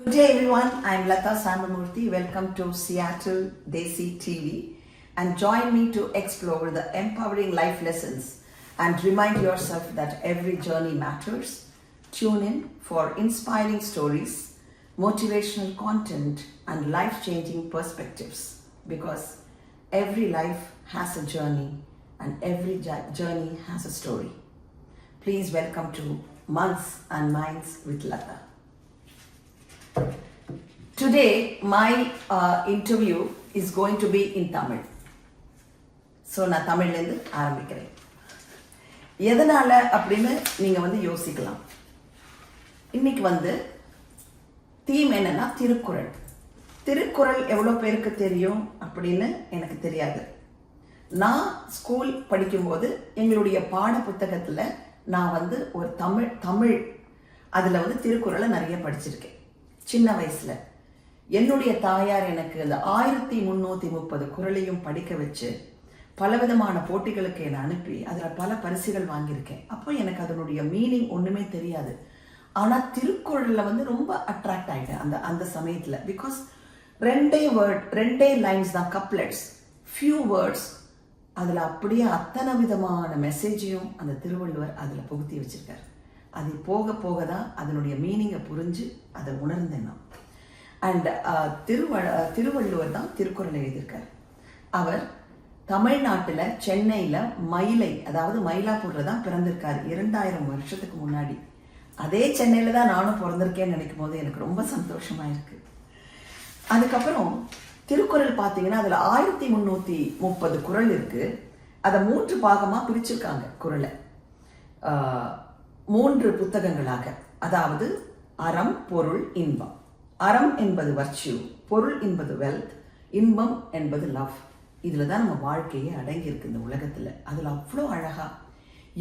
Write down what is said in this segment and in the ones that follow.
Good day everyone, I am Lata Sambamurthy. Welcome to Seattle Desi TV and join me to explore the empowering life lessons and remind yourself that every journey matters. Tune in for inspiring stories, motivational content and life-changing perspectives because every life has a journey and every journey has a story. Please welcome to Months and Minds with Lata. Today, my interview is going to be in Tamil. So, நான் தமிழ்லேருந்து ஆரம்பிக்கிறேன். எதனால அப்படின்னு நீங்கள் யோசிக்கலாம். இன்னைக்கு theme என்னன்னா திருக்குறள். திருக்குறள் எவ்வளோ பேருக்கு தெரியும் அப்படின்னு எனக்கு தெரியாது. நான் ஸ்கூல் படிக்கும்போது எங்களுடைய பாட புத்தகத்தில் நான் ஒரு தமிழ் அதில் திருக்குறளை நிறைய படிச்சிருக்கேன் சின்ன வயசில். என்னுடைய தாயார் எனக்கு அந்த 1330 குறளையும் படிக்க வச்சு பலவிதமான போட்டிகளுக்கு என்னை அனுப்பி அதில் பல பரிசுகள் வாங்கியிருக்கேன். அப்போ எனக்கு அதனுடைய மீனிங் ஒன்றுமே தெரியாது. ஆனால் திருக்குறளில் ரொம்ப அட்ராக்ட் ஆகிட்டேன் அந்த சமயத்தில். பிகாஸ் ரெண்டே லைன்ஸ் தான், கப்லெட்ஸ், ஃபியூ வேர்ட்ஸ். அதில் அப்படியே அத்தனை விதமான மெசேஜையும் அந்த திருவள்ளுவர் அதில் புகுத்தி வச்சிருக்காரு. அது போக போக தான் அதனுடைய மீனிங்கை புரிஞ்சு அதை உணர்ந்தேன் நான். அண்ட் திருவள்ளுவர் தான் திருக்குறளை எழுதியிருக்கார். அவர் தமிழ்நாட்டில் சென்னையில் மயிலை, அதாவது மயிலாப்பூரில் தான் பிறந்திருக்காரு 2000 வருஷத்துக்கு முன்னாடி. அதே சென்னையில் தான் நானும் பிறந்திருக்கேன்னு நினைக்கும் போது எனக்கு ரொம்ப சந்தோஷமாக இருக்குது. அதுக்கப்புறம் திருக்குறள் பார்த்தீங்கன்னா அதில் 1330 குறள் இருக்குது. அதை 3 பாகமாக பிரிச்சிருக்காங்க குறளை, 3 புத்தகங்களாக. அதாவது அறம், பொருள், இன்பம். அறம் என்பது வர்ச்சியூ, பொருள் என்பது வெல்த், இன்பம் என்பது லவ். இதில் தான் நம்ம வாழ்க்கையே அடங்கியிருக்கு இந்த உலகத்தில். அதில் அவ்வளோ அழகாக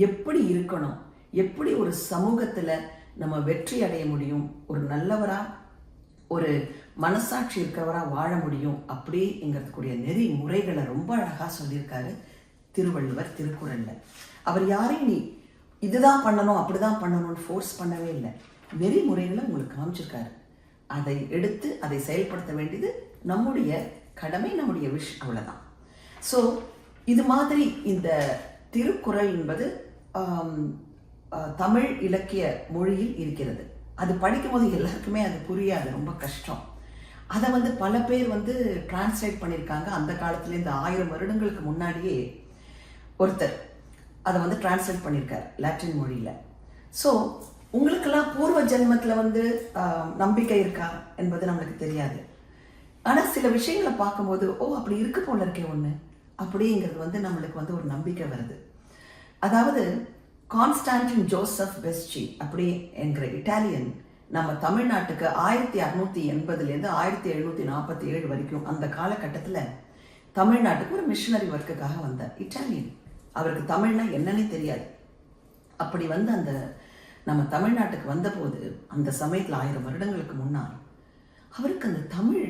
எப்படி இருக்கணும், எப்படி ஒரு சமூகத்தில் நம்ம வெற்றி அடைய முடியும், ஒரு நல்லவராக ஒரு மனசாட்சி இருக்கிறவராக வாழ முடியும் அப்படிங்கிறதுக்குரிய நெறி முறைகளை ரொம்ப அழகாக சொல்லியிருக்காரு திருவள்ளுவர் திருக்குறளில். அவர் யாரையும் நீ இதுதான் பண்ணணும் அப்படிதான் பண்ணணும்னு ஃபோர்ஸ் பண்ணவே இல்லை. நெறிமுறைகளை உங்களுக்கு காமிச்சிருக்காரு. அதை எடுத்து அதை செயல்படுத்த வேண்டியது நம்முடைய கடமை, நம்முடைய விஷ், அவ்வளோதான். ஸோ இது மாதிரி இந்த திருக்குறள் என்பது தமிழ் இலக்கிய மொழியில் இருக்கிறது. அது படிக்கும்போது எல்லாருக்குமே அது புரியாது, ரொம்ப கஷ்டம். அதை பல பேர் டிரான்ஸ்லேட் பண்ணியிருக்காங்க. அந்த காலத்துலேருந்து 1000 வருடங்களுக்கு முன்னாடியே ஒருத்தர் அதை டிரான்ஸ்லேட் பண்ணியிருக்கார் லாட்டின் மொழியில். ஸோ உங்களுக்கெல்லாம் பூர்வ ஜென்மத்தில் நம்பிக்கை இருக்கா என்பது நம்மளுக்கு தெரியாது. ஆனால் சில விஷயங்களை பார்க்கும்போது அப்படி இருக்கு போல இருக்கே ஒன்று அப்படிங்கிறது நம்மளுக்கு ஒரு நம்பிக்கை வருது. அதாவது கான்ஸ்டான்டின் ஜோசப் பெஸ்சி அப்படி என்கிற இட்டாலியன் நம்ம தமிழ்நாட்டுக்கு 1680லேருந்து 1747 வரைக்கும் அந்த காலகட்டத்தில் தமிழ்நாட்டுக்கு ஒரு மிஷனரி ஒர்க்குக்காக வந்தார். இட்டாலியன். அவருக்கு தமிழ்னா என்னன்னே தெரியாது. அப்படி அந்த நம்ம தமிழ்நாட்டுக்கு வந்தபோது அந்த சமயத்தில் 1000 வருடங்களுக்கு முன்னால் அவருக்கு அந்த தமிழ்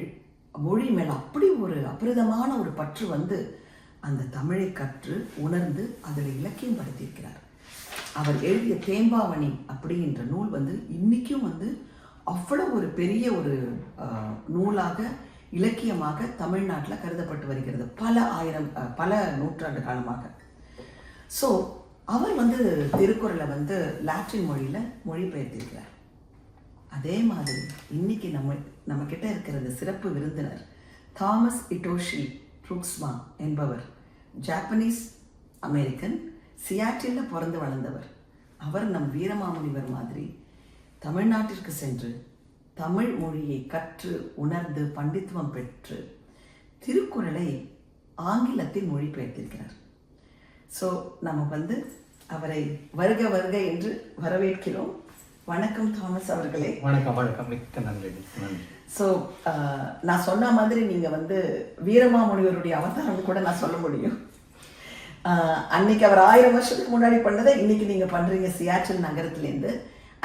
மொழி மேலே அப்படி ஒரு அபரிதமான ஒரு பற்று அந்த தமிழை கற்று உணர்ந்து அதில் இலக்கியம் படுத்தியிருக்கிறார். அவர் எழுதிய தேம்பாவணி அப்படின்ற நூல் இன்னைக்கும் அவ்வளோ ஒரு பெரிய ஒரு நூலாக இலக்கியமாக தமிழ்நாட்டில் கருதப்பட்டு வருகிறது பல நூற்றாண்டு காலமாக. ஸோ அவர் திருக்குறளை லாட்டின் மொழியில் மொழிபெயர்த்திருக்கிறார். அதே மாதிரி இன்னைக்கு நம்ம கிட்ட இருக்கிற சிறப்பு விருந்தினர் தாமஸ் இட்டோஷி ட்ரூக்ஸ்மா என்பவர் ஜாப்பனீஸ் அமெரிக்கன், சியாட்டிலில் பிறந்து வளர்ந்தவர். அவர் நம் வீரமாமுனிவர் மாதிரி தமிழ்நாட்டிற்கு சென்று தமிழ் மொழியை கற்று உணர்ந்து பண்டித்துவம் பெற்று திருக்குறளை ஆங்கிலத்தில் மொழிபெயர்த்திருக்கிறார். ஸோ நம்ம அவரை வருக வருக என்று வரவேற்கிறோம். வணக்கம் தாமஸ் அவர்களே. வணக்கம். வணக்கம், மிக்க நன்றி. ஸோ நான் சொன்ன மாதிரி நீங்கள் வீரமாமுனிவருடைய அவதாரம் கூட நான் சொல்ல முடியும். அன்னைக்கு அவர் 1000 வருஷத்துக்கு முன்னாடி பண்ணதை இன்னைக்கு நீங்கள் பண்ணுறீங்க சியாட்டில் நகரத்துலேருந்து.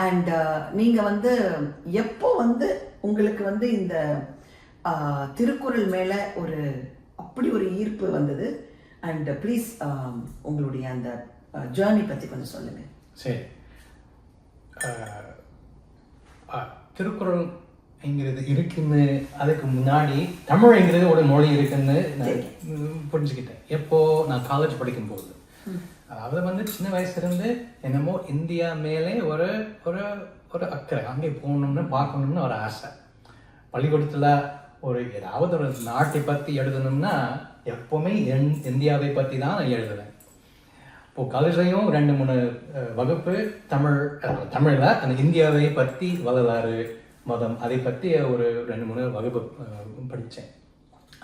அண்ட் நீங்கள் எப்போ உங்களுக்கு இந்த திருக்குறள் மேலே அப்படி ஒரு ஈர்ப்பு வந்தது? அண்ட் ப்ளீஸ் உங்களுடைய அந்த ஜேர்னி பற்றி கொஞ்சம் சொல்லுங்கள். சரி. திருக்குறள் என்கிறது இருக்குன்னு அதுக்கு முன்னாடி தமிழ்ங்கிறது ஒரு மொழி இருக்குன்னு நான் புரிஞ்சுக்கிட்டேன் எப்போ நான் காலேஜ் படிக்கும்போது. அதாவது சின்ன வயசுலேருந்து என்னமோ இந்தியா மேலே ஒரு ஒரு ஒரு அக்கறை, அங்கே போகணும்னு பார்க்கணும்னு ஒரு ஆசை. பள்ளிக்கூடத்தில் ஏதாவது ஒரு நாட்டை பற்றி எழுதணும்னா எப்போவுமே இந்தியாவை பற்றி தான் நான் எழுதுவேன். இப்போது காலேஜ்லையும் 2-3 வகுப்பு தமிழில் அந்த இந்தியாவை பற்றி வரலாறு மதம் அதை பற்றி ஒரு 2-3 வகுப்பு படித்தேன்.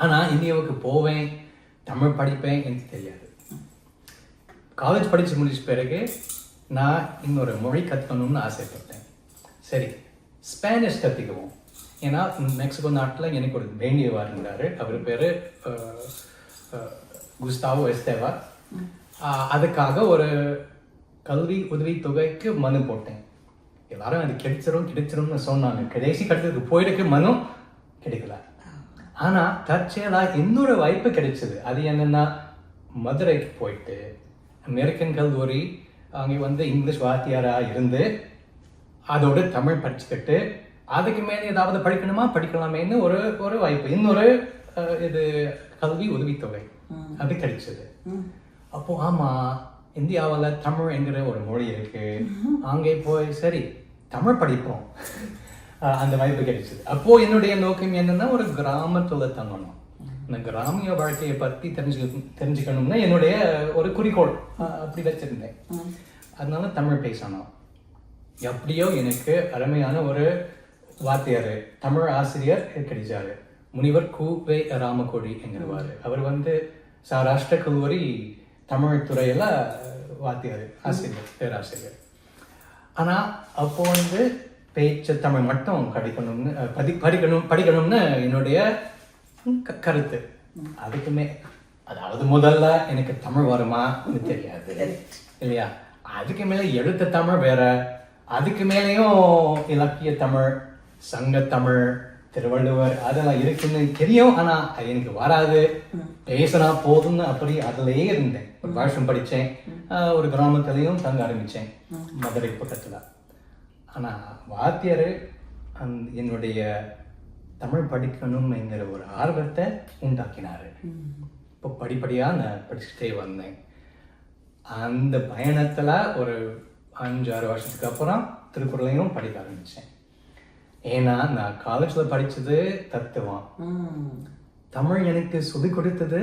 ஆனால் இந்தியாவுக்கு போவேன் தமிழ் படிப்பேன் எனக்கு தெரியாது. காலேஜ் படித்து முடிச்ச பிறகு நான் இன்னொரு மொழி கற்றுக்கணும்னு ஆசைப்பட்டேன். சரி ஸ்பானிஷ் கற்றுக்குவோம். ஏன்னா மெக்சிகோ நாட்டில் எனக்கு ஒரு வேண்டியவர் இருந்தார். அவர் பேர் குஸ்டாவோ எஸ்தேவா. அதுக்காக ஒரு கல்வி உதவித்தொகைக்கு மனு போட்டேன். எல்லாரும் அது கிடைச்சிரும்னு சொன்னாங்க. கடைசி கட்டத்துக்கு போயிருக்கு, மனு கிடைக்கல. ஆனால் தற்செயலாக இன்னொரு வாய்ப்பு கிடைச்சது. அது என்னென்னா மதுரைக்கு போயிட்டு அமெரிக்கன் கல்லூரி அங்கே இங்கிலீஷ் வாத்தியாராக இருந்து அதோட தமிழ் படிச்சுக்கிட்டு அதுக்கு மேலே ஏதாவது படிக்கலாமேன்னு ஒரு வாய்ப்பு, இன்னொரு இது கல்வி உதவித்தொகை அது கிடைச்சது. அப்போ ஆமாம் இந்தியாவில் தமிழ் என்கிற ஒரு மொழி இருக்கு, அங்கே போய் சரி தமிழ் படிப்போம். அந்த வாய்ப்பு கிடைச்சது. அப்போது என்னுடைய நோக்கம் என்னென்னா ஒரு கிராமத்தில் தங்கணும், இந்த கிராமிய வாழ்க்கையை பற்றி தெரிஞ்சுக்கணும்னா என்னுடைய ஒரு குறிக்கோள் அப்படி வச்சுருந்தேன். அதனால தமிழ் பேசணும். எப்படியோ எனக்கு அருமையான ஒரு வாத்தியார் தமிழ் ஆசிரியர் கிடைச்சாரு. முனிவர் கு.வே. ராமகோடி என்கிறவார். அவர் சௌராஷ்டிர கல்லூரி தமிழ் துறையில் வாத்தியார், ஆசிரியர், பேராசிரியர். ஆனால் அப்போ பேச்சு தமிழ் மட்டும் படிக்கணும்னு என்னுடைய கருத்து. அதுக்குமே அதாவது முதல்ல எனக்கு தமிழ் வருமா தெரியாது இல்லையா. அதுக்கு மேலே எழுத்த தமிழ் வேற, அதுக்கு மேலேயும் இலக்கிய தமிழ், சங்கத்தமிழ், திருவள்ளுவர் அதெல்லாம் இருக்குன்னு தெரியும். ஆனால் அது எனக்கு வராது, பேசினா போதும்னு அப்படி அதிலேயே இருந்தேன். ஒரு வருஷம் படித்தேன், ஒரு கிராமத்துலேயும் தங்க ஆரம்பித்தேன் மதுரை பக்கத்தில். ஆனால் வாத்தியார் என்னுடைய தமிழ் படிக்கணும் என்கிற ஒரு ஆர்வத்தை உண்டாக்கினார். இப்போ படிப்படியாக நான் படிச்சுட்டே வந்தேன். அந்த பயணத்தில் ஒரு 5-6 வருஷத்துக்கு அப்புறம் திருக்குறளையும் படிக்க ஆரம்பித்தேன். ஏன்னா நான் காலேஜில் படித்தது தத்துவம், தமிழ் எனக்கு சொல்லிக் கொடுத்தது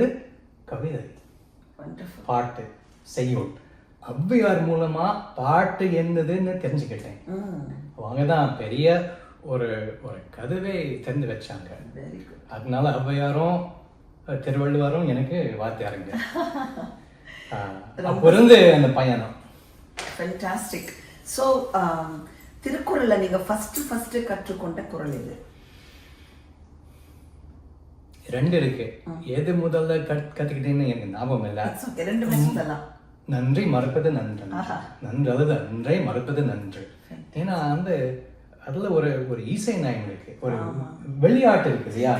கவிதை, பாட்டு, செய்யுள். ஔவையார் மூலமா பாட்டு என்னதுன்னு தெரிஞ்சுக்கிட்டேன். அவங்க தான் பெரிய ஒரு ஒரு கதவை திறந்து வச்சாங்க. அதனால ஔவையாரும் திருவள்ளுவரும் எனக்கு வாத்தியாருங்க. அப்போ இருந்து அந்த பயணம். ஃபென்டாஸ்டிக். ஸோ திருக்குறளில் நீங்கள் ஃபர்ஸ்ட் கற்றுக்கொண்ட குறள் எது? 2 இருக்கு. எது முதல்ல கற்றுக்கிட்டேன்னு எனக்கு ஞாபகம் இல்லை. 2 சொல்லலாம். நன்றி மறப்பது நன்று, நன்றல்லது அன்றை மறப்பது நன்று. ஏன்னா அதுல ஒரு இசை நயம் இருக்கு, ஒரு விளையாட்டு இருக்கு இல்லையா.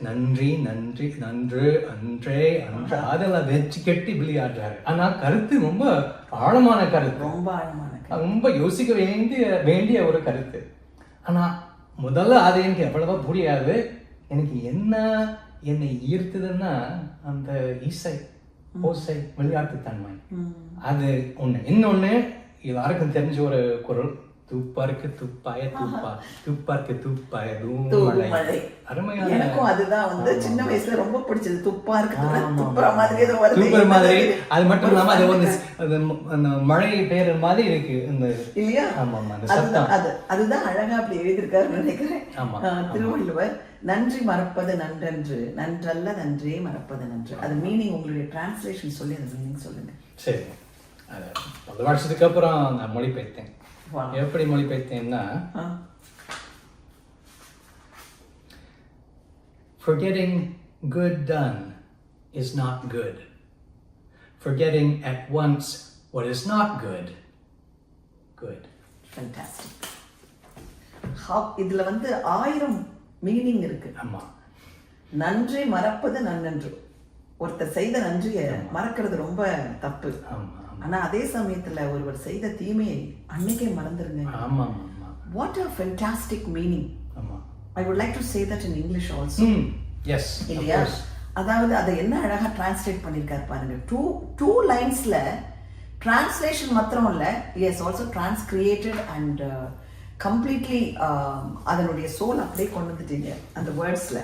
நன்றி நன்றி நன்று அன்றே அன்று அதெல்லாம் வச்சு கட்டி விளையாடுறாரு. ஆனா கருத்து ரொம்ப ஆழமான கருத்து, ரொம்ப யோசிக்க வேண்டிய ஒரு கருத்து. ஆனா முதல்ல அது எனக்கு எவ்வளவா புரியாது. எனக்கு என்னை ஈர்த்ததுன்னா அந்த இசை, ஓசை, விளையாட்டு தன்மை. அது ஒண்ணு. இன்னொன்னு எல்லாருக்கும் தெரிஞ்ச ஒரு குறள், தூப்பாருக்கு தூப்பாய தூப்பா, தூப்பாருக்கு தூப்பாய தூமழை. அருமையான. எனக்கும் அதுதான் சின்ன வயசுல ரொம்ப பிடிச்சது. துப்பாருக்கு துப்புற மாதிரி ஏதோ வருது, தூப்புற மாதிரி. அது மட்டும் இல்லாம அது அந்த மழை பெய்யற மாதிரி இருக்கு இந்த இல்லையா. ஆமா ஆமா, அந்த சத்தம். அதுதான் அழகா அப்படி எழுதியிருக்காருன்னு நினைக்கிறேன் திருவள்ளுவர். நன்றி மறப்பது நன்றன்று, நன்றல்ல நன்றே மறப்பது நன்று. அது மீனிங், உங்களுடைய டிரான்ஸ்லேஷன் சொல்லி அந்த மீனிங் சொல்லுங்க. சரி, அது 10 வருஷத்துக்கு அப்புறம் நான் மொழிபெயர்த்தேன். எப்படி மொழிபெயர்த்தேன்னா, forgetting good done is not good. Forgetting at once what is not good. Good. Fantastic. இதுல 1000 மீனிங் இருக்கு. ஆமா. நன்றி மறப்பது நன்னன்று. ஒருத்தர் செய்த நன்றியை மறக்கிறது ரொம்ப தப்பு. ஆனா அதே சமயத்துல ஒருவர் செய்த தீமையை அன்னைக்கே மறந்துருங்க. ஆமா. What a fantastic meaning. ஆமா. I would like to say that in English also. Yes இல்லையா? அதாவது அதை என்ன அழகா டிரான்ஸ்லேட் பண்ணியிருக்காரு பாருங்க. டூ லைன்ஸ்ல டிரான்ஸ்லேஷன் மாத்திரம் இல்லை, எஸ் ஆல்சோ டிரான்ஸ்கிரியேட்டட் அண்ட் கம்ப்ளீட்லி அதனுடைய சோல் அப்படியே கொண்டு வந்துட்டீங்க அந்த வேர்ட்ஸ்ல.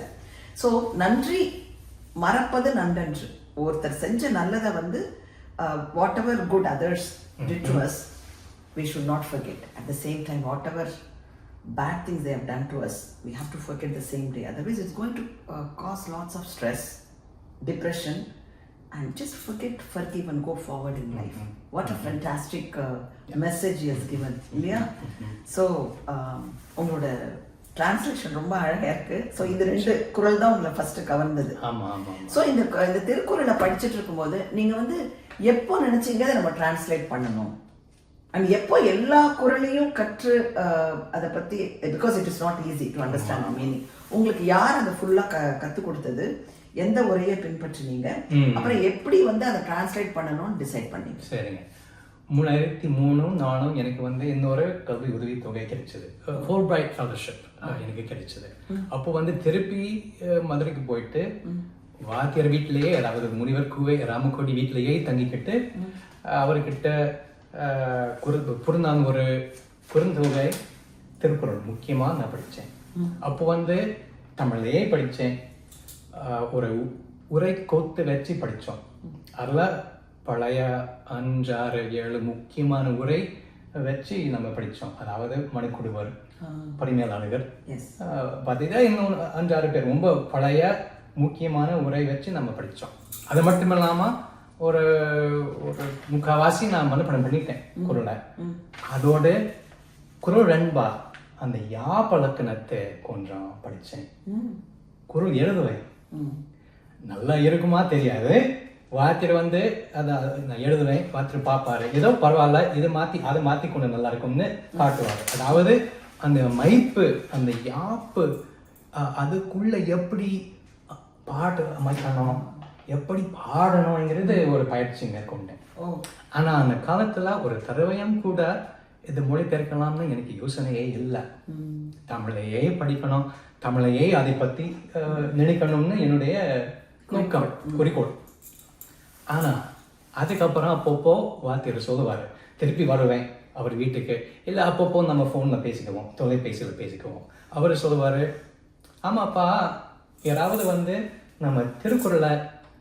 ஸோ நன்றி மறப்பது நன்றன்று. ஒருத்தர் செஞ்ச நல்லதை வந்து what ever good others did to us we should not forget. At the same time, whatever bad things they have done to us, we have to forget the same day. Otherwise, it's going to cause lots of stress, depression, and just forgive and go forward in life. What a fantastic message he has given. Yeah. So, உங்களோட translation ரொம்ப அழகா இருக்கு. So இந்த 2 குறள் தான் உங்களை first கவர்ந்தது. So இந்த திருக்குறளை படிச்சுட்டு இருக்கும்போது நீங்க வந்து எப்போ நினைச்சீங்க அதை நம்ம டிரான்ஸ்லேட் பண்ணணும், அண்ட் எப்போ எல்லா குறளையும் கற்று அதை பத்தி, because it is not easy to understand meaning. உங்களுக்கு யார் அதை ஃபுல்லா கற்றுக் கொடுத்தது, எந்த உரையை பின்பற்றினீங்க, அப்புறம் எப்படி வந்து அதை டிரான்ஸ்லேட் பண்ணணும்னு டிசைட் பண்ணீங்க? சரிங்க. 2003 எனக்கு வந்து இன்னொரு கல்வி உதவி தொகை கிடைச்சது, ஃபோர் பிரைட் ஃபெலோஷிப் எனக்கு கிடைச்சது. அப்போ வந்து திருப்பி மதுரைக்கு போயிட்டு வாத்தியார் வீட்டிலேயே, அதாவது முனிவர் கூவை ராமகோடி வீட்டிலேயே தங்கிக்கிட்டு அவர்கிட்ட ஒரு குறுந்தொகை திருக்குறள் முக்கியமாக நான் படித்தேன். அப்போ வந்து தமிழ்லையே படித்தேன். ஒரு உரை கோத்து வச்சு படித்தோம். அதில் பழைய 5, 6, 7 முக்கியமான உரை வச்சு நம்ம படித்தோம். அதாவது மணிக்குடுவர், பரிமேலழகர், பார்த்தீங்கன்னா இன்னும் 5, 6 பேர் ரொம்ப பழைய முக்கியமான உரை வச்சு நம்ம படித்தோம். அது மட்டும் இல்லாமல் ஒரு முக்காவாசி நான் மனப்பாடம் பண்ணிட்டேன் குறளை. அதோட குறள் வெண்பா அந்த யா பழக்கணத்தை கொஞ்சம் படித்தேன். குறள் எழுதுவேன், நல்லா இருக்குமா தெரியாது. வாத்தியர் வந்து அதை நான் எழுதுவேன், வாத்தியர் பார்ப்பாரு, ஏதோ பரவாயில்ல, இதை மாற்றி அதை மாற்றி கொண்டு நல்லா இருக்கும்னு காட்டுவார். அதாவது அந்த மைப்பு, அந்த யாப்பு, அதுக்குள்ள எப்படி பாட்டு அமைக்கணும், எப்படி பாடணுங்கிறது ஒரு பயிற்சி மேற்கொண்டேன். ஆனால் அந்த காலத்தில் ஒரு தடவையும் கூட இது மொழிபெயர்க்கலாம்னு எனக்கு யோசனையே இல்லை. தமிழையே படிக்கணும், தமிழையே அதை பற்றி நினைக்கணும்னு என்னுடைய நோக்கம், குறிக்கோள். ஆனால் அதுக்கப்புறம் அப்பப்போ வாத்தியார் சொல்லுவார், திருப்பி வருவேன் அவர் வீட்டுக்கு, இல்லை அப்பப்போ நம்ம ஃபோனில் பேசிக்குவோம், தொலைபேசியில் பேசிக்குவோம். அவர் சொல்லுவார், ஆமாப்பா யாராவது வந்து நம்ம திருக்குறளை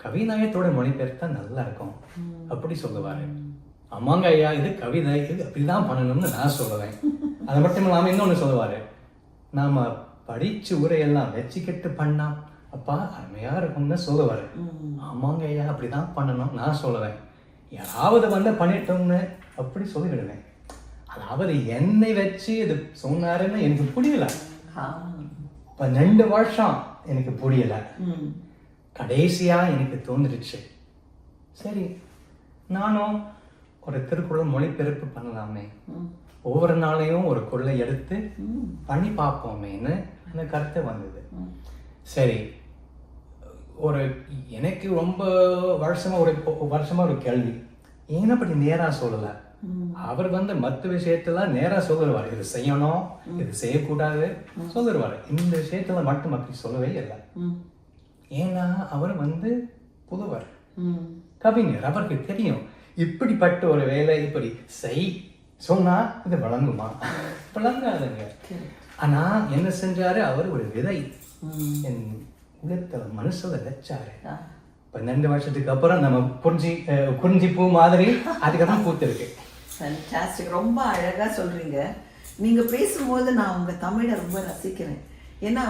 கவிநயத்தோட மொழிபெயர்த்தா நல்லா இருக்கும் அப்படி சொல்லுவாரு. ஆமாங்க ஐயா, இது கவிதை, இது அப்படிதான் பண்ணணும்னு நான் சொல்லுவேன். அது மட்டும் இல்லாம இன்னொன்னு சொல்லுவாரு, நாம படிச்சு உரையெல்லாம் வச்சுக்கிட்டு பண்ணா அப்பா அருமையா இருக்கும்னு சொல்லுவாரு. ஆமாங்க ஐயா, அப்படிதான் பண்ணணும் நான் சொல்லுவேன். யாராவது வந்து பண்ணிட்டோம்னு அப்படி சொல்லிவிடுவேன். அதாவது என்னை வச்சு இது சொன்னாருன்னு எனக்கு புரியல. 2 வருஷம் எனக்கு புரியல. கடைசியா எனக்கு தோன்றுச்சு, சரி நானும் ஒரு திருக்குறள் மொழிபெயர்ப்பு பண்ணலாமே, ஒவ்வொரு நாளையும் ஒரு குறளை எடுத்து பண்ணி பார்ப்போமேன்னு அந்த கருத்து வந்தது. சரி, எனக்கு ரொம்ப வருஷமா ஒரு கேள்வி, ஏன் அப்படி நேரா சொல்லல? அவர் வந்து மற்ற விஷயத்துல நேரா சொல்லிடுவார், இது செய்யணும், இது செய்யக்கூடாது சொல்லிடுவாரு. இந்த விஷயத்துல மட்டும் அப்படி சொல்லவே இல்லை. ஏன்னா அவர் வந்து புலவர், கவிஞர், அவருக்கு தெரியும் இப்படிப்பட்ட ஒரு வேலை இப்படி சொன்னா இது வழங்குமா, வழங்காதுங்க. ஆனா என்ன செஞ்சாரு, அவர் ஒரு விதை என் உள்ளத்துல மனசுல வச்சாரு. 12 வருஷத்துக்கு அப்புறம் நம்ம குறிஞ்சி பூ மாதிரி அதுக்கப்புறம் பூத்திருக்கு. ரொம்ப அழகா சொல்றீங்க. நீங்க பேசும்போது நான் உங்க தமிழை ரொம்ப ரசிக்கிறேன். ஏன்னா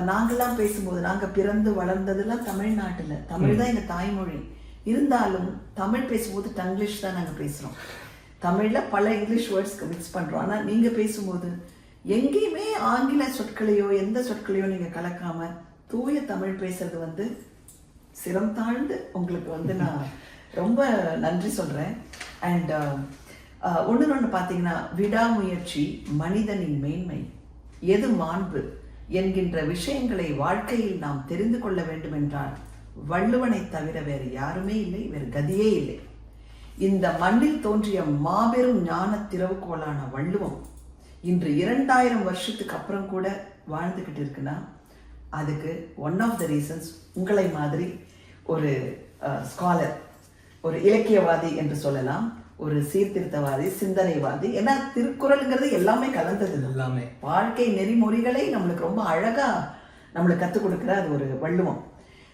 நாங்கெல்லாம் பேசும்போது, நாங்க பிறந்து வளர்ந்ததெல்லாம் தமிழ்நாட்டுல, தமிழ் தான் எங்க தாய்மொழி. இருந்தாலும் தமிழ் பேசும்போது டங்கிலீஷ் தான் நாங்க பேசுறோம். தமிழ்ல பல இங்கிலீஷ் வேர்ட்ஸ்க்கு மிக்ஸ் பண்றோம். ஆனா நீங்க பேசும்போது எங்கேயுமே ஆங்கில சொற்களையோ எந்த சொற்களையோ நீங்க கலக்காம தூய தமிழ் பேசுறது வந்து சிரம் தாழ்ந்து உங்களுக்கு வந்து நான் ரொம்ப நன்றி சொல்றேன். அண்ட் ஒன்று பார்த்தீங்கன்னா, விடாமுயற்சி மனிதனின் மேன்மை, எது மாண்பு என்கின்ற விஷயங்களை வாழ்க்கையில் நாம் தெரிந்து கொள்ள வேண்டும் என்றால் வள்ளுவனை தவிர வேறு யாருமே இல்லை, வேறு கதியே இல்லை. இந்த மண்ணில் தோன்றிய மாபெரும் ஞான திறவுகோலான வள்ளுவம் இன்று 2000 வருஷத்துக்கு அப்புறம் கூட வாழ்ந்துக்கிட்டு இருக்குன்னா அதுக்கு ஒன் ஆஃப் த ரீசன்ஸ் உங்களை மாதிரி ஒரு ஸ்காலர், ஒரு இலக்கியவாதி என்று சொல்லலாம், ஒரு சீர்திருத்தவாதி, சிந்தனைவாதி. ஏன்னா திருக்குறளுங்கிறது எல்லாமே கலந்தது, எல்லாமே வாழ்க்கை நெறிமுறைகளை நம்மளுக்கு ரொம்ப அழகா நம்மளுக்கு கற்றுக் கொடுக்குற அது ஒரு வள்ளுவம்.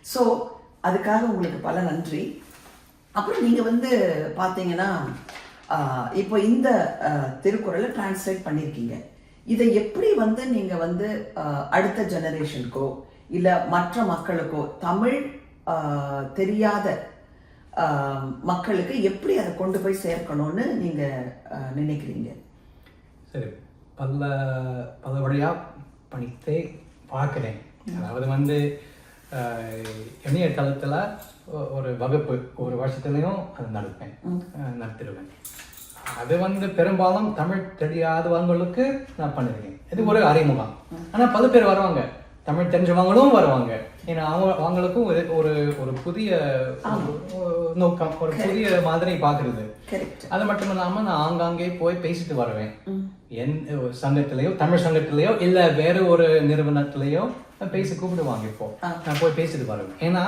ஸோ அதுக்காக உங்களுக்கு பல நன்றி. அப்புறம் நீங்கள் வந்து பார்த்தீங்கன்னா இப்போ இந்த திருக்குறளை டிரான்ஸ்லேட் பண்ணியிருக்கீங்க. இதை எப்படி வந்து நீங்கள் வந்து அடுத்த ஜெனரேஷனுக்கோ இல்லை மற்ற மக்களுக்கோ, தமிழ் தெரியாத மக்களுக்கு எப்படி அதை கொண்டு போய் சேர்க்கணும்னு நீங்கள் நினைக்கிறீங்க? சரி, பல பல வழியாக பண்ணித்தே பார்க்குறேன். அதாவது வந்து இணைய தளத்தில் ஒரு வகுப்பு ஒரு வருஷத்துலையும் அது நடத்திடுவேன். அது வந்து பெரும்பாலும் தமிழ் தெரியாதவங்களுக்கு நான் பண்ணிருக்கேன். இது ஒரு அறிமுகம். ஆனால் பல பேர் வருவாங்க, தமிழ் தெரிஞ்சவங்களும் வருவாங்க. ஏன்னா அவங்களுக்கும் ஒரு ஒரு புதிய நோக்கம், ஒரு புதிய மாதிரி பார்க்கறது. அது மட்டும் இல்லாமல் நான் ஆங்காங்கே போய் பேசிட்டு வருவேன். சங்கத்திலேயோ, தமிழ் சங்கத்திலேயோ இல்லை வேற ஒரு நிறுவனத்திலேயோ பேசி கூப்பிடுவாங்க. இப்போ நான் போய் பேசிட்டு வருவேன். ஏன்னா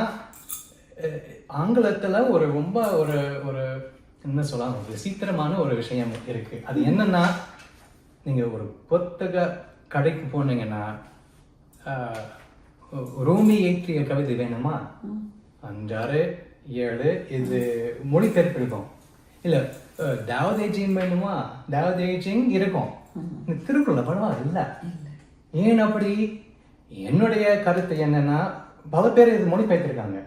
ஆங்கிலத்துல ஒரு ரொம்ப ஒரு ஒரு என்ன சொல்லலாம், ஒரு விசித்திரமான ஒரு விஷயம் இருக்கு. அது என்னன்னா, நீங்க ஒரு புத்தக கடைக்கு போனீங்கன்னா ரூமி இயற்றிய கவிதை வேணுமா, 5, 6, 7 இது மொழிபெயர்ப்பு இருக்கும். இல்ல தாவதேஜிங் வேணுமா, தாவதேஜிங் இருக்கும். திருக்குறள் பரவாயில்ல இல்ல. ஏன் அப்படி? என்னுடைய கருத்து என்னன்னா, பல பேர் இது மொழிபெயர்த்திருக்காங்க,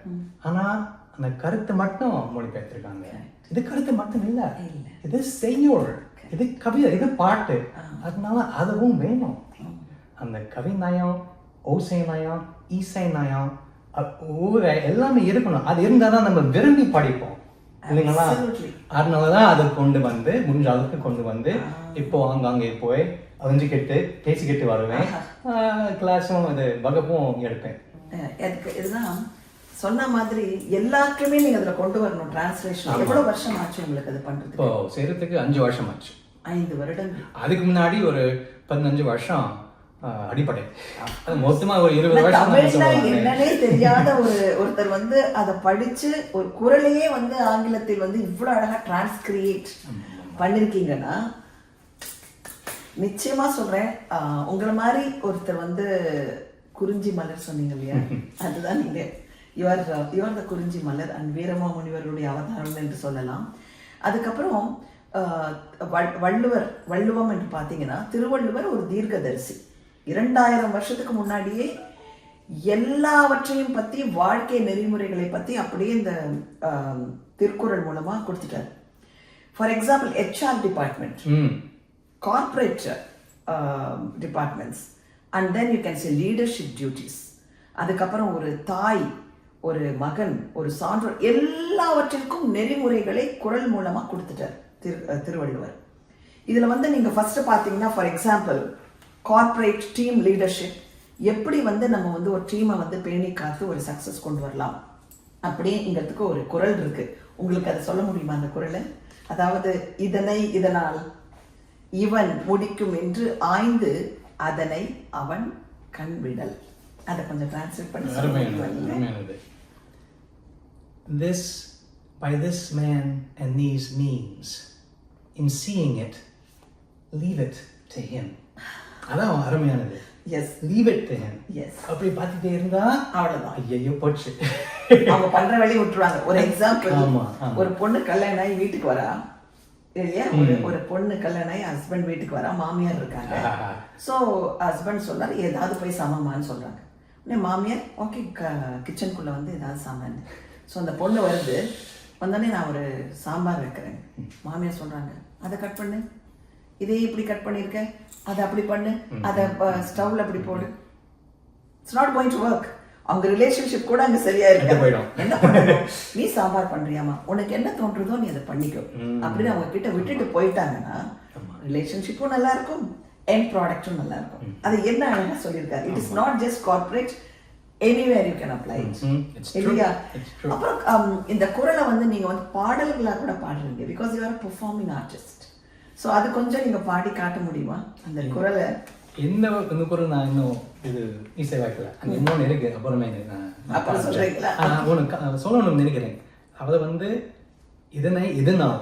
ஆனா அந்த கருத்து மட்டும் மொழிபெயர்த்திருக்காங்க. இது கருத்து மட்டும் இல்ல, இது செய்யுள், இது கவிதை, இது பாட்டு. அதனால அதுவும் வேணும். அந்த கவி நயம், ஓசை நயம், இசை நயம், எல்லாமே இருக்கணும். அது இருந்தாதான் நம்ம விரும்பி படிப்போம் இல்லைங்களா? அதனாலதான் அதை கொண்டு வந்து முடிஞ்ச அளவுக்கு கொண்டு வந்து இப்போ அங்கே போய் அறிஞ்சிக்கிட்டு பேசிக்கிட்டு வருவேன். கிளாஸும் இது வகுப்பும் எடுப்பேன். இதுதான் சொன்ன மாதிரி எல்லாருக்குமே நீங்க அதுல கொண்டு வரணும் டிரான்ஸ்லேஷன். எவ்வளவு வருஷம் ஆச்சு உங்களுக்கு அது பண்றது? இப்போ செய்யறதுக்கு 5 வருஷம் ஆச்சு. 5 வருடங்கள். அதுக்கு முன்னாடி ஒரு 15 வருஷம் அடிப்படை. மொத்தமா ஒரு 20 வருஷம். என்னன்னே தெரியாத ஒருத்தர் வந்து அதை படிச்சு ஒரு குரலையே வந்து ஆங்கிலத்தில் வந்து இவ்வளவு அழகா டிரான்ஸ்கிரியேட் பண்ணிருக்கீங்கன்னா, நிச்சயமா சொல்றேன், உங்களை மாதிரி ஒருத்தர் வந்து குறிஞ்சி மலர் சொன்னீங்க இல்லையா, அதுதான் நீங்க யுவர் த குறிஞ்சி மலர் அண்ட் வீரமாமுனிவர்களுடைய அவதாரம் என்று சொல்லலாம். அதுக்கப்புறம் வள்ளுவம் என்று பார்த்தீங்கன்னா, திருவள்ளுவர் ஒரு தீர்க்கதரிசி. 2000 வருஷத்துக்கு முன்னாடியே எல்லாவற்றையும் பத்தி, வாழ்க்கை நெறிமுறைகளை பத்தி அப்படியே இந்த திருக்குறள் மூலமா கொடுத்துட்டாரு. For example HR department, corporate departments, and then you can say leadership duties. அதுக்கப்புறம் ஒரு தாய், ஒரு மகன், ஒரு சான்றோர், எல்லாவற்றிற்கும் நெறிமுறைகளை குறள் மூலமா கொடுத்துட்டார் திருவள்ளுவர். இதுல வந்து நீங்க ஃபர்ஸ்ட் பாத்தீங்கன்னா, for example corporate team leadership, எப்படி வந்து நம்ம வந்து ஒரு டீமை வந்து பேணி காத்து ஒரு சக்சஸ் கொண்டு வரலாம் அப்படிங்கிறதுக்கு ஒரு குறள் இருக்கு. உங்களுக்கு அதை சொல்ல முடியுமா அந்த குறளை? அதாவது, இதனால் இவன் முடிக்கும் என்று ஆய்ந்து அதனை அவன் கண்விடல். அதை கொஞ்சம் டிரான்ஸ்லேட் பண்ணி சொல்லுங்க. This by this man and these means, in seeing it, leave it to him. அதான் அருமையானது. Yes, leave it to him. Yes. அப்படி பார்த்துட்டே இருந்தா அவ்வளவுதான், ஐயோ போச்சு, அவங்க பண்ற வேலையை விட்டுருவாங்க. ஒரு எக்ஸாம்பிள், ஒரு பொண்ணு கல்யாணம் ஆகி வீட்டுக்கு வரா இல்லையா, ஒரு பொண்ணு கல்யாணம் ஆகி ஹஸ்பண்ட் வீட்டுக்கு வரா, மாமியார் இருக்காங்க. ஸோ ஹஸ்பண்ட் சொல்றாரு, ஏதாவது போய் சமமான்னு சொல்றாங்க. உடனே மாமியார் ஓகே கிச்சனுக்குள்ள வந்து ஏதாவது சாமான். ஸோ அந்த பொண்ணு வருது, வந்தோடனே நான் ஒரு சாம்பார் வைக்கிறேன். மாமியார் சொல்றாங்க, அதை கட் பண்ணு, இதே இப்படி கட் பண்ணிருக்க, அதை அப்படி பண்ணு, அதை ஸ்டவ்ல அப்படி போடு. It's not going to work. அவங்க ரிலேஷன்ஷிப் கூட அங்க சரியா இருக்கு. என்ன பண்ணணும், நீ சாம்பார் பண்றியாமா, உனக்கு என்ன தோன்றதோ நீ அதை பண்ணிக்கோ அப்படின்னு அவங்க கிட்ட விட்டுட்டு போயிட்டாங்கன்னா ரிலேஷன்ஷிப்பும் நல்லா இருக்கும், எண்ட் ப்ராடக்டும் நல்லா இருக்கும். அது என்ன அழகா சொல்லியிருக்காரு. It is not just corporate, anywhere you can apply இல்லையா? அப்புறம் இந்த குரலை வந்து நீங்க வந்து பாடல்களா கூட பாடுறீங்க, because you R performing artist. So அது கொஞ்சம் நீங்க பாடி காட்ட முடியுமா அந்த குரலை? இந்த குரல் நான் இன்னும் இது இசை வாய்க்கல. அந்த இன்னொன்று இருக்கு, அப்புறமே அப்புறம் சொல்றீங்களா? ஒன்று சொல்லணும்னு நினைக்கிறேன். அவர் வந்து இதனால்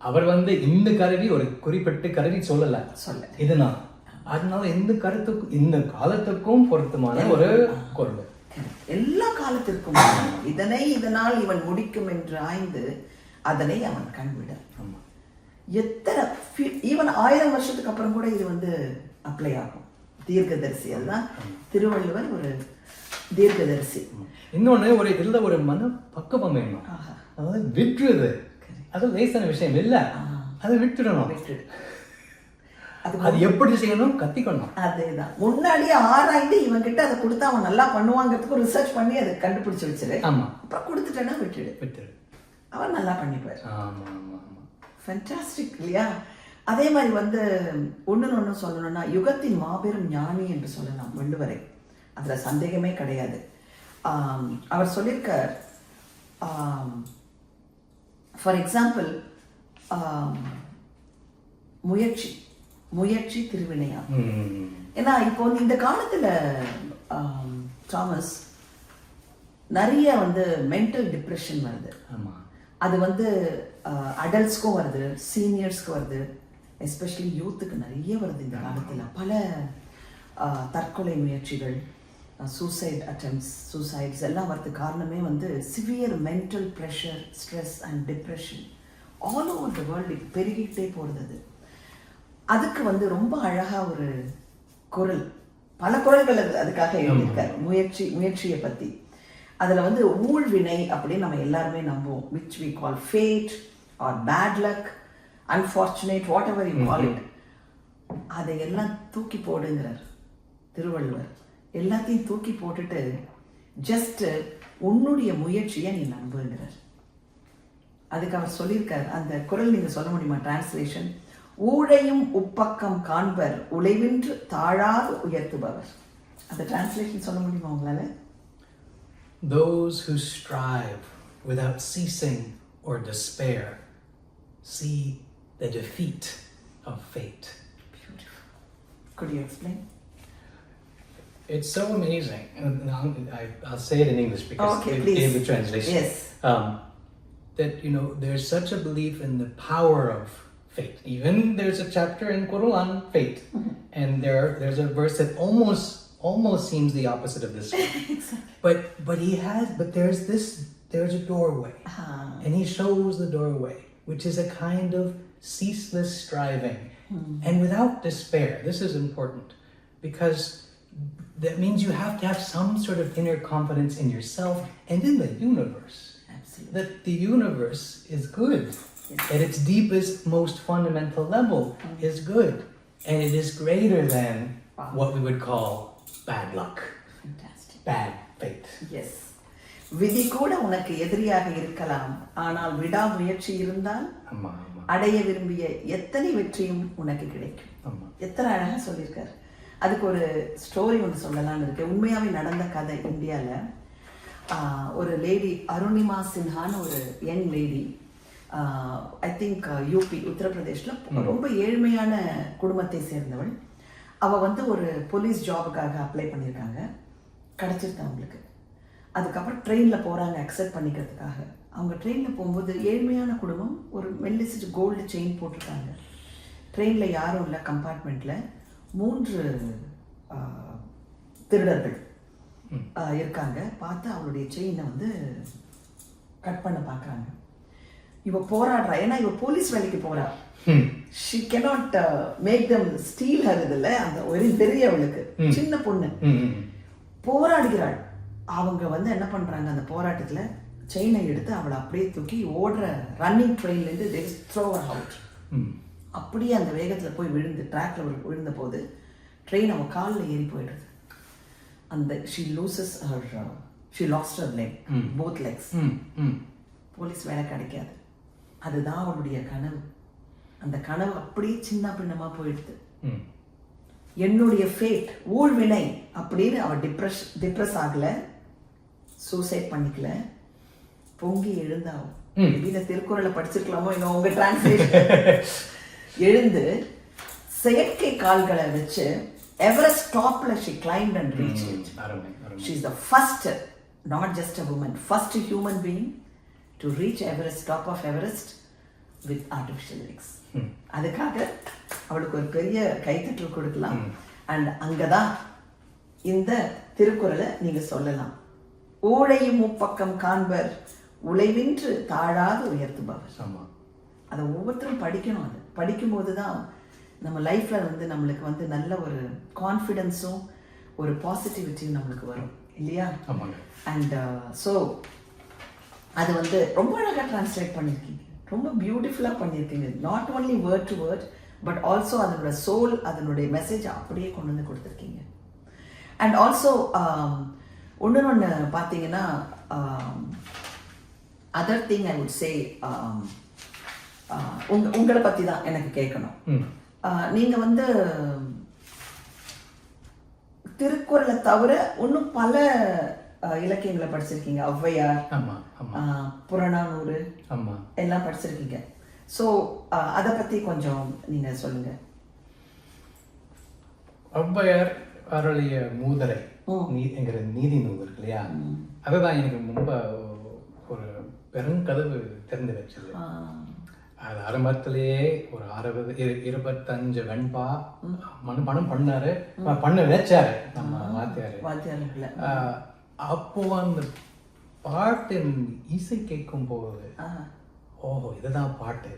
அவர் வந்து இந்த கருவி ஒரு குறிப்பிட்ட கருவி சொல்லல இதனால், அதனால எந்த கருத்துக்கும் இந்த காலத்துக்கும் பொருத்தமான ஒரு குரல். எல்லா காலத்திற்கும் இதனால் இவன் முடிக்கும் என்று ஆய்ந்து அதனை அவன் கண்விட. எத்தனை ஈவன் 1000 வருஷத்துக்கு அப்புறம் கூட இது வந்து அப்ளை ஆகும். தீர்க்கதரிசி, அதுதான் திருவள்ளுவர் ஒரு தீர்க்கதரிசி. இன்னொன்னு ஒரு இதுல ஒரு மன பக்குவம் வேணும். அதாவது விட்டுறது அது லேசான விஷயம் இல்ல, அதை விட்டுடணும். அது எப்படி செய்யணும் கத்திக்கணும். அதேதான் முன்னாடியே ஆராய்ந்து இவன் கிட்ட அதை கொடுத்தா அவன் நல்லா பண்ணுவாங்கிறதுக்கு ரிசர்ச் பண்ணி அதை கண்டுபிடிச்சு வச்சிரு. ஆமா, அப்புறம் கொடுத்துட்டேன்னா விட்டுடு, அவன் நல்லா பண்ணிப்பாரு. ஆமா ஆமா ஆமா, ஃபேண்டாஸ்டிக் இல்லையா? அதே மாதிரி வந்து ஒன்று சொல்லணும்னா யுகத்தின் மாபெரும் ஞானி என்று சொல்லலாம் வள்ளுவரை. அதுல சந்தேகமே கிடையாது. அவர் சொல்லியிருக்கார், ஃபார் எக்ஸாம்பிள், முயற்சி திருவினையா. ஏன்னா இப்போ வந்து இந்த காலத்துல தாமஸ் நிறைய வந்து மென்டல் டிப்ரெஷன் வருது. அது வந்து அடல்ட்ஸ்க்கும் வருது, சீனியர்ஸ்க்கும் வருது, எஸ்பெஷலி யூத்துக்கு நிறைய வருது இந்த காலத்துல. பல தற்கொலை முயற்சிகள், சூசைட் அட்டெம்ப்ட்ஸ், சூசைட்ஸ் எல்லாம் வரதுக்கு காரணமே வந்து severe mental pressure, stress and depression all over the world பெருகிட்டே போகிறது. அதுக்கு வந்து ரொம்ப அழகா ஒரு குரல், பல குரல்கள் அதுக்காக எழுதியிருக்காரு முயற்சியை பத்தி. அதுல வந்து ஊழ்வினை அப்படின்னு நம்ம எல்லாருமே நம்புவோம், which we call fate or bad luck, unfortunate, whatever you call it. அதையெல்லாம் தூக்கி போடுங்கிறார் திருவள்ளுவர். எல்லாத்தையும் தூக்கி போட்டுட்டு ஜஸ்ட் உன்னுடைய முயற்சியை நீ நம்புங்கிறார். அதுக்கு அவர் சொல்லியிருக்கார். அந்த குரல் நீங்க சொல்ல முடியுமா டிரான்ஸ்லேஷன்? ஊழையும் உப்பக்கம் காண்பர் உழைவின்று தாழாது உயர்த்துபவர். அந்த டிரான்ஸ்லேஷன் சொல்ல முடியுமா உங்களால? Those who strive without ceasing or despair see the defeat of fate. Beautiful. Could you explain? It's so amazing. I'll say it in English because okay, it gave the translation. Yes. That, you know, there's such a belief in the power of fate. Even there's a chapter in Quran on fate, and there's a verse that almost seems the opposite of this one. Exactly. But there's a doorway, and he shows the doorway, which is a kind of ceaseless striving, and without despair. This is important because that means you have to have some sort of inner confidence in yourself and in the universe. Absolutely. That the universe is good. Yes. At its deepest, most fundamental level is good, and it is greater than what we would call bad luck. Fantastic. Bad fate. Yes. விதி கூட உனக்கு எதிரியாக இருக்கலாம், ஆனால் விடாமுயற்சி இருந்தால் அடைய விரும்பிய எத்தனை வெற்றியும் உனக்கு கிடைக்கும். எத்தனை அழகா சொல்லியிருக்காரு. அதுக்கு ஒரு ஸ்டோரி ஒன்று சொல்லலாம்னு இருக்கு. உண்மையாவே நடந்த கதை. இந்தியால ஒரு லேடி, அருணிமா சின்ஹான்னு ஒரு young lady, I think UP உத்தரப்பிரதேஷ்ல ரொம்ப ஏழ்மையான குடும்பத்தை சேர்ந்தவள். அவள் வந்து ஒரு போலீஸ் ஜாபுக்காக அப்ளை பண்ணியிருக்காங்க, கிடச்சிருந்தா அவங்களுக்கு. அதுக்கப்புறம் ட்ரெயினில் போகிறாங்க அக்செப்ட் பண்ணிக்கிறதுக்காக. அவங்க ட்ரெயினில் போகும்போது ஏழ்மையான குடும்பம், ஒரு மெல்லிசிட்டு கோல்டு செயின் போட்டிருக்காங்க. ட்ரெயினில் யாரும் இல்லை, கம்பார்ட்மெண்ட்டில் 3 திருடர்கள் இருக்காங்க. பார்த்து அவளுடைய செயினை வந்து கட் பண்ண பார்க்குறாங்க. இவ போராடுறா, ஏன்னா இவ போலீஸ் வேலைக்கு போறா. she cannot make them steal her. இதுல அந்த ஒரு பெரியவளுக்கு, சின்ன பொண்ணு போராடுகிறாள். அவங்க வந்து என்ன பண்றாங்க, அந்த போராட்டத்துல செயினை எடுத்து அவளை அப்படியே தூக்கி ஓடுற ரன்னிங் ட்ரெயின்ல இருந்து they throw her out. அப்படியே அந்த வேகத்துல போய் விழுந்து ட்ராக்ல விழுந்த போது ட்ரெயின் அவன் காலில் ஏறி போயிடுது. அந்த she lost her leg, both legs. Police வேலை கிடைக்காது. அதுதான் அவளுடைய கனவு. அந்த கனவு அப்படியே சின்ன பின்னமா போயிடுது. என்னுடைய ஃபேட், ஊழ்வினை அப்படின்னு அவ டிப்ரெஸ் ஆகல, சூசைட் பண்ணிக்கல, பொங்கி எழுந்தாவும். இந்த திருக்குறளை படிச்சிருக்கலாமோ இன்னும் உங்க டிரான்ஸ்லேஷன். எழுந்து செயற்கை கால்களை வச்சு எவரெஸ்ட் டாப்ல she climbed and reached it. அருமை அருமை. She is the first, not just a woman, first human being to reach Everest, top of Everest with artificial legs. அதுக்காக அவளுக்கு ஒரு பெரிய கைத்தட்டல் கொடுக்கலாம். அண்ட் அங்கதான் இந்த திருக்குறளை நீங்க சொல்லலாம். ஊழையும் முப்பக்கம் காண்பர் உழைவின்று தாழாது உயர்த்துபவர். ஆமா. அதை ஒவ்வொருத்தரும் படிக்கணும். அது படிக்கும்போது தான் நம்ம லைஃப்ல வந்து நம்மளுக்கு வந்து நல்ல ஒரு கான்ஃபிடென்ஸும் ஒரு பாசிட்டிவிட்டியும் நம்மளுக்கு வரும் இல்லையா? ஆமாங்க. அண்ட் ஸோ அது வந்து ரொம்ப அழகாக ட்ரான்ஸ்லேட் பண்ணியிருக்கீங்க, ரொம்ப பியூட்டிஃபுல்லாக பண்ணியிருக்கீங்க. Not only word to word but also அதனோட சோல், அதனுடைய மெசேஜ் அப்படியே கொண்டு வந்து கொடுத்துருக்கீங்க. அண்ட் ஆல்சோ ஒன்று பார்த்தீங்கன்னா other thing I would say, உங்களை பற்றி தான் எனக்கு கேட்கணும். நீங்கள் வந்து திருக்குறளை தவிர இன்னும் பல இலக்கியங்களை படிச்சிருக்கீங்க. ஔவையார், புறநானூறு எல்லாம் படிச்சிருக்கீங்க. ஸோ அதை பற்றி கொஞ்சம் நீங்கள் சொல்லுங்க. ஔவையார் அருளிய மூதரை என்கிற நீதி நூல் இருக்கு இல்லையா, அதுதான் எனக்கு ரொம்ப ஒரு பெருங்கதவு திறந்து வச்சது. அது ஆரம்பத்திலேயே ஒரு 25 வெண்பா மனம் பண்ணாரு, பண்ண வச்சாரு நம்ம வாத்தியாரு. அப்போ அந்த பாட்டின் இசை கேட்கும் போது ஓஹோ இதுதான் பாட்டு.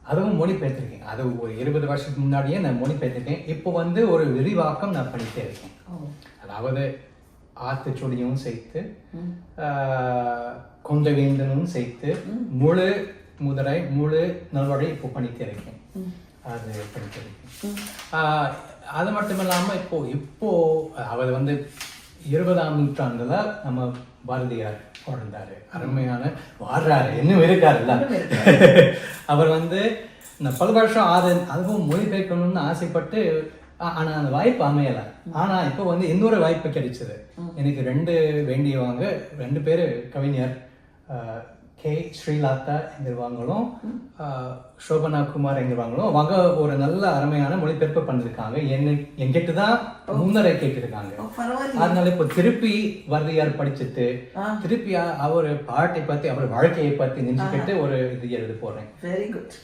அதுவும் மொழிபெயர்த்திருக்கேன். அது ஒரு 20 வருஷத்துக்கு முன்னாடியே நான் மொழிபெயர்த்திருக்கேன். இப்போ வந்து ஒரு விரிவாக்கம் நான் பண்ணிட்டே இருக்கேன். அதாவது ஆத்திச்சொடியும் சேர்த்து கொஞ்ச வேந்தனும் சேர்த்து முழு முதலை முழு நல்வடை இப்போ பண்ணிட்டே இருக்கேன். அது பண்ணிட்டு இருக்கேன். அது மட்டும் இல்லாமல் இப்போ அவர் வந்து 20ஆம் நூற்றாண்டுல நம்ம பாரதியார் பிறந்தாரு. அருமையான வாழ்றாரு, இன்னும் இருக்காருல்ல. அவர் வந்து பல வருஷம் அதுவும் மொழிபெயர்க்கணும்னு ஆசைப்பட்டு, ஆனா அந்த வாய்ப்பு அமையலை. ஆனா இப்போ வந்து இன்னொரு வாய்ப்பு கிடைச்சது எனக்கு. 2 வேண்டியவங்க 2 பேர் கவிஞர், கே ஸ்ரீலதா என்கிறவங்களும் சோபனா குமார் என்கிறவங்களும் அவங்க ஒரு நல்ல அருமையான மொழிபெயர்ப்பு பண்ணிருக்காங்க. என்கிட்ட தான் முன்னரை கேட்டிருக்காங்க. அதனால இப்போ திருப்பி பாரதியார் படிச்சுட்டு திருப்பி அவர் பாட்டை பத்தி அவர் வாழ்க்கையை பத்தி நினைச்சுக்கிட்டு ஒரு இது எழுத போறேன். Very good.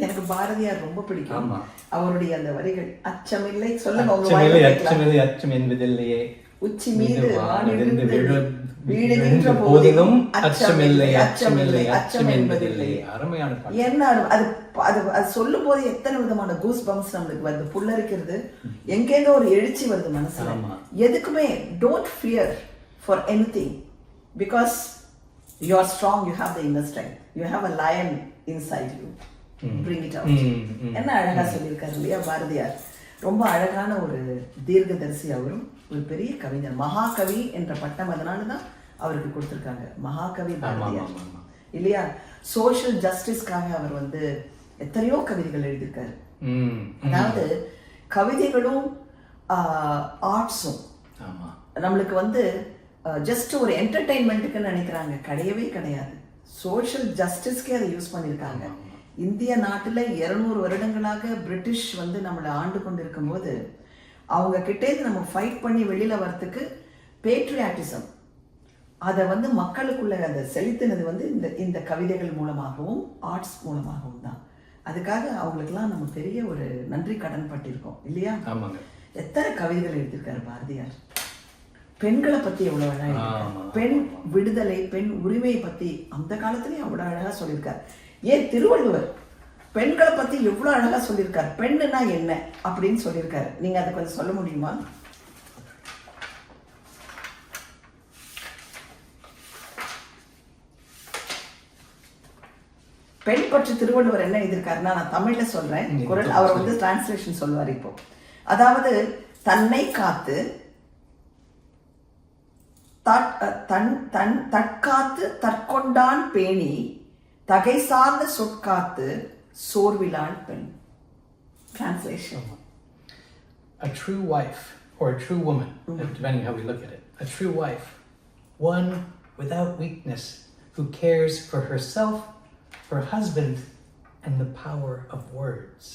எனக்கு பாரதியார் ரொம்ப பிடிக்கும். அவருடைய அந்த வரிகள் அச்சமில்லை சொல்லுங்க. அச்சமில்லை அச்சம் என்பதில்லையே, உச்சி மீது வீடு நின்ற போதிலும் அச்சமில்லை அச்சமில்லை அச்சம் என்பதில்லை. அருமையான பாட்டு. என்ன அது சொல்லும் போது எத்தனை விதமான கூஸ் பம்ப்ஸ் நம்மளுக்கு வருது, புல்லரிக்கிறது, எங்கேதோ ஒரு எழுச்சி வருது மனசுல. எதுக்குமே don't fear for anything because you are strong, you have the inner strength, you have a lion inside you, bring it out. என்ன அழகா சொல்லியிருக்காரு இல்லையா பாரதியார். ரொம்ப அழகான ஒரு தீர்க்கதரிசி. அவரும் ஒரு பெரிய கவிஞர், மகாகவி என்ற பட்டம் அதனாலதான் அவருக்கு கொடுத்திருக்காங்க, மகாகவி பாரதியார் இல்லையா. சோஷியல் ஜஸ்டிஸ்க்காக அவர் வந்து எத்தனையோ கவிதைகள் எழுதியிருக்காரு. அதாவது கவிதைகளும் ஆர்ட்ஸும் நம்மளுக்கு வந்து ஜஸ்ட் ஒரு என்டர்டெயின்மெண்ட்டுக்கு நினைக்கிறாங்க, கிடையவே கிடையாது. சோஷியல் ஜஸ்டிஸ்க்கே அதை யூஸ் பண்ணியிருக்காங்க. இந்திய நாட்டுல 200 வருடங்களாக பிரிட்டிஷ் வந்து நம்மளை ஆண்டு கொண்டு இருக்கும் போது அவங்க கிட்டே நம்ம ஃபைட் பண்ணி வெளியில வரத்துக்கு பேட்ரியாட்டிசம் அதை வந்து மக்களுக்குள்ள அதை செலுத்தினது வந்து இந்த கவிதைகள் மூலமாகவும் ஆர்ட்ஸ் மூலமாகவும் தான். அதுக்காக அவங்களுக்கெல்லாம் நம்ம பெரிய ஒரு நன்றி கடன் பட்டிருக்கோம் இல்லையா. எத்தனை கவிதைகள் எழுதியிருக்காரு பாரதியார். பெண்களை பத்தி எவ்வளவு அழகா, பெண் விடுதலை, பெண் உரிமையை பத்தி அந்த காலத்திலேயே அவ்வளவு அழகா சொல்லியிருக்காரு. ஏன் திருவள்ளுவர் பெண்களை பத்தி எவ்வளவு அழகா சொல்லியிருக்காரு. பெண்ணுனா என்ன அப்படின்னு சொல்லியிருக்காரு. நீங்க அதை கொஞ்சம் சொல்ல முடியுமா? பெண் பற்றி திருவள்ளுவர் என்ன எழுதியிருக்காருன்னா, நான் தமிழ்ல சொல்றேன் குரல், அவர் வந்து டிரான்ஸ்லேஷன் சொல்லுவார் இப்போ. அதாவது தன்னை காத்து தற்காத்து தற்கொண்டான் பேணி தகை சார்ந்த சொற்காத்து சோர்விலாள் பெண். Translation. A true wife or a true woman, depending how we look at it. A true wife, one without weakness, who cares for herself, her husband, and the power of words.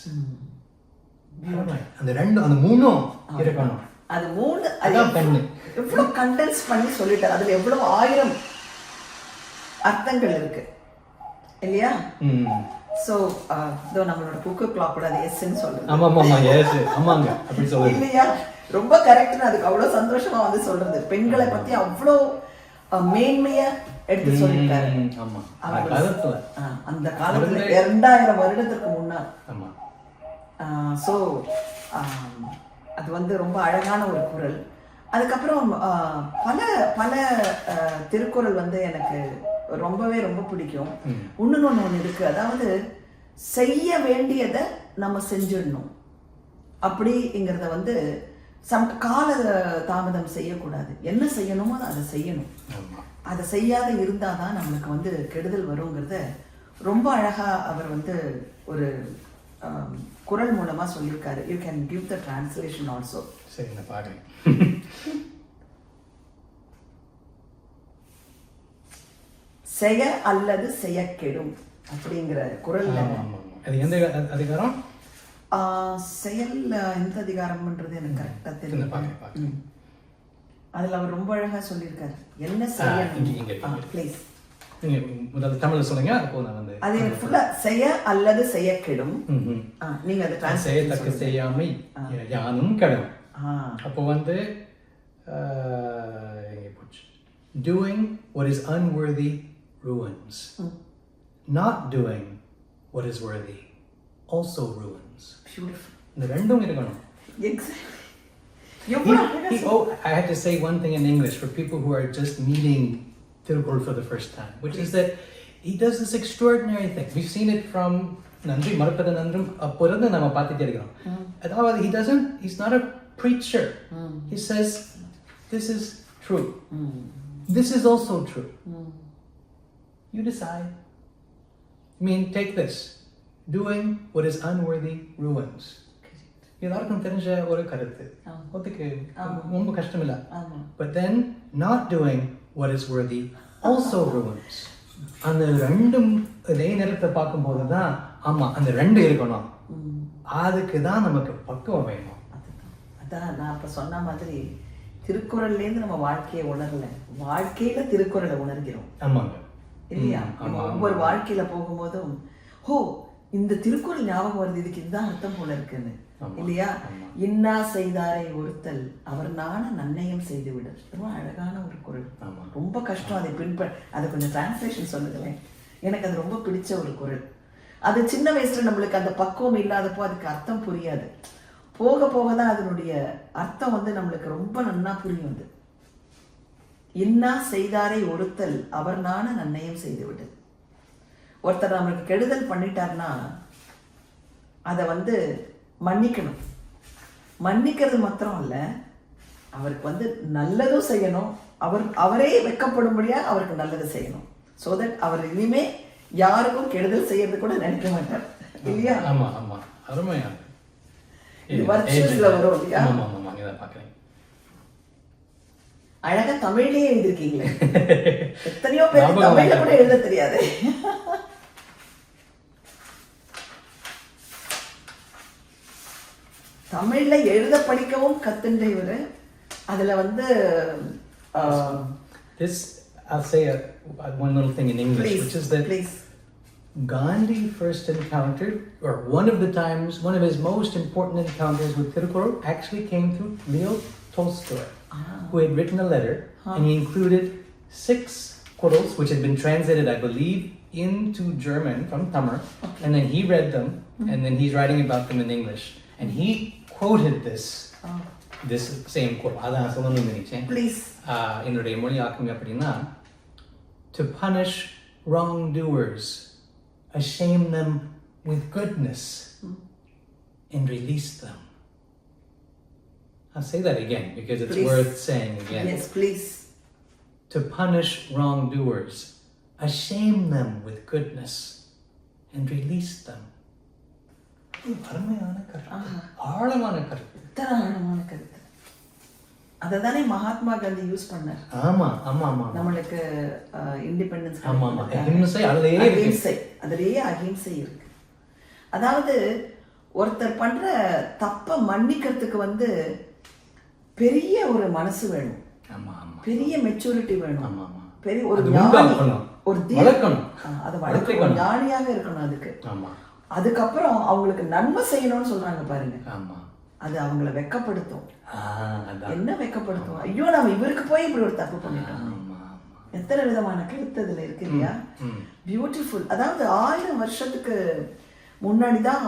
அந்த ரெண்டும் அந்த மூணும் இருக்கணும். அது மூணு அதான் பெண்ணு. எவ்வளவு கண்டென்ஸ் பண்ணி சொல்லிட்டார். அதுல எவ்வளவு 1000 அர்த்தங்கள் இருக்கு இல்லையா? சோ இதோ நம்மளோட குக்கு கிளாக் கூட அது எஸ்ன்னு சொல்லுது. ஆமாம் எஸ் ஆமாங்க அப்படி சொல்லுங்க இல்லையா? ரொம்ப கரெக்ட்னு அதுக்கு அவ்வளவு சந்தோஷமா வந்து சொல்றது. பெண்களை பத்தி அவ்வளோ மேன்மையா எடுத்து சொல்லிட்டாரு. ஆமா அந்த காலத்துல 2000 வருடத்துக்கு முன்னாள். ஆமா. ஸோ அது வந்து ரொம்ப அழகான ஒரு குறள். அதுக்கப்புறம் பல பல திருக்குறள் வந்து எனக்கு ரொம்ப பிடிக்கும். ஒன்று இருக்கு. அதாவது செய்ய வேண்டியதை நம்ம செஞ்சிடணும் அப்படிங்கிறத வந்து கால தாமதம் செய்யக்கூடாது. என்ன செய்யணுமோ அதை செய்யணும். அதை செய்யாத இருந்தாதான் நம்மளுக்கு வந்து கெடுதல் வருங்கிறத ரொம்ப அழகா அவர் வந்து ஒரு குறள் மூலமா சொல்லியிருக்காரு. You can give the translation also. சரி நான் பாக்குறேன். செய அல்லது செய்யக்கெடும் அப்படிங்கிற குறள். அது எந்த அதிகாரம்? செயல் எந்த அதிகாரம்ன்றது எனக்கு கரெக்டா தெரியும். அதுல அவர் ரொம்ப அழகா சொல்லியிருக்காரு. என்ன செய்யணும் ப்ளீஸ் முதல்ல தமிழ்ல சொல்லுங்க. அப்போ நான் வந்து அது எனக்கு ஃபுல்லா செய்ய அல்லது செய்யக்கெடும். நீங்க அது செய்யத்தக்க செய்யாமை யானும் கெடும். அப்போ வந்து doing what is unworthy ruins. Not doing what is worthy also ruins. Beautiful. இந்த ரெண்டும் இருக்கணும். Exactly. I have to say one thing in English for people who are just meeting Tirukkural for the first time, which is that he does this extraordinary thing. We've seen it from Nandri Marpada Nandram Apuranda nama paatittu irukkom. Adavadhu he's not a preacher. He says this is true. This is also true. You decide. I mean, take this. Doing what is unworthy ruins. எல்லாருக்கும் தெரிஞ்ச ஒரு கருத்து. அதுக்கு ரொம்ப கஷ்டம் இல்லை. But then not doing what is worthy also ruins. அந்த ரெண்டும் இதே நேரத்தை பார்க்கும்போது தான் ஆமா அந்த ரெண்டு இருக்கணும். அதுக்கு தான் நமக்கு பக்குவம் வேணும். அதான் நான் இப்ப சொன்ன மாதிரி திருக்குறள்லேருந்து நம்ம வாழ்க்கையை உணரல, வாழ்க்கையில திருக்குறளை உணர்கிறோம். ஆமாங்க இல்லையா? நம்ம ஒவ்வொரு வாழ்க்கையில போகும்போதும் இந்த திருக்குறள் ஞாபகம் வருது, இதுக்கு இதுதான் அர்த்தம் போல இருக்குன்னு இல்லையா? இன்னா செய்தாரை ஒருத்தல் அவர் நான நன்னயம் செய்து விட. ரொம்ப அழகான ஒரு குறள். ரொம்ப கஷ்டம் அதை அதை கொஞ்சம் டிரான்ஸ்லேஷன் சொல்லுங்களேன். எனக்கு அது ரொம்ப பிடிச்ச ஒரு குறள். அது சின்ன வயசுல நம்மளுக்கு அந்த பக்குவம் இல்லாதப்போ அதுக்கு அர்த்தம் புரியாது. போக போக தான் அதனுடைய அர்த்தம் வந்து நம்மளுக்கு ரொம்ப நன்னா புரியும். அது இன்னா செய்தாரை ஒருத்தல் அவர் நான நன்னயம் செய்து விடு. ஒருத்தர் நம்மளுக்கு கெடுதல் பண்ணிட்டார்னா அதை வந்து மன்னிக்கணும். மன்னிக்கிறது மாத்திரம் இல்ல, அவருக்கு வந்து நல்லதும் செய்யணும். அவரே வெட்கப்படும்படியா அவருக்கு நல்லது செய்யணும். சோ தட் அவர் இனிமே யாருக்கும் கெடுதல் செய்யறது கூட நினைக்க மாட்டார் இல்லையா? ஆமா ஆமா அருமையா இது வர்ச்சுவஸ்ல வரும் இல்லையா? ஆமா ஆமா இத பாக்குறேன். அழகா தமிழ்லயே எழுதிருக்கீங்களே. எத்தனையோ பேருக்கு தமிழ்ல கூட எழுத தெரியாது. தமிழ்ல எழுத படிக்கவும் கத்துன்ற இவரு. அதுல வந்து this I'll say one little thing in English, which is that Gandhi first encountered, or one of his most important encounters with Tirukkural actually came through Leo Tolstoy, who had written a letter, and he included 6 Qurals, which had been translated, I believe, into German from Tamil, and then he read them, and then he's writing about them in English, and he quoted this same quote. Adan solanu nenichen. Please. Innuடைய மொழியாக்கம் அப்படின்னா, to punish wrongdoers, shame them with goodness, and release them. I'll say that again because it's worth saying again. Yes, please. To punish wrongdoers, shame them with goodness, and release them. அருமையான கருத்து, ஆழமான கருத்து, ஆழமான கருத்து. அததானே Mahatma Gandhi use பண்ணார். ஆமா ஆமா ஆமா நம்மளுக்கு இண்டிபெண்டன்ஸ். ஆமா ஆமா அஹிம்சை அதுலயே இருக்கு. அதுலயே அஹிம்சை இருக்கு. அதாவது ஒருத்தர் பண்ற தப்ப மன்னிக்கிறதுக்கு வந்து பெரிய ஒரு மனசு வேணும், ஆமா ஆமா பெரிய மெச்சூரிட்டி வேணும், ஆமா ஆமா பெரிய ஒரு அது ஞானி, உண்டாக்கணும், ஒரு வளர்க்கணும். அது வளர்க்கணும், ஞானியாக இருக்கணும் அதுக்கு. ஆமா அதுக்கப்புறம் அவங்களுக்கு நன்மை செய்யணும்னு சொல்றாங்க பாருங்க, ஆமா அது அவங்கள வெக்கப்படுத்தும். அதான். என்ன வெக்கப்படுத்தும், ஐயோ நம்ம இவருக்கு போய் இப்படி ஒரு தப்பு பண்ணிட்டோம். ஆமா எத்தனை விதமான கருத்து அதுல இருக்கு இல்லையா? பியூட்டிஃபுல். அதாவது 1000 வருஷத்துக்கு முன்னாடிதான்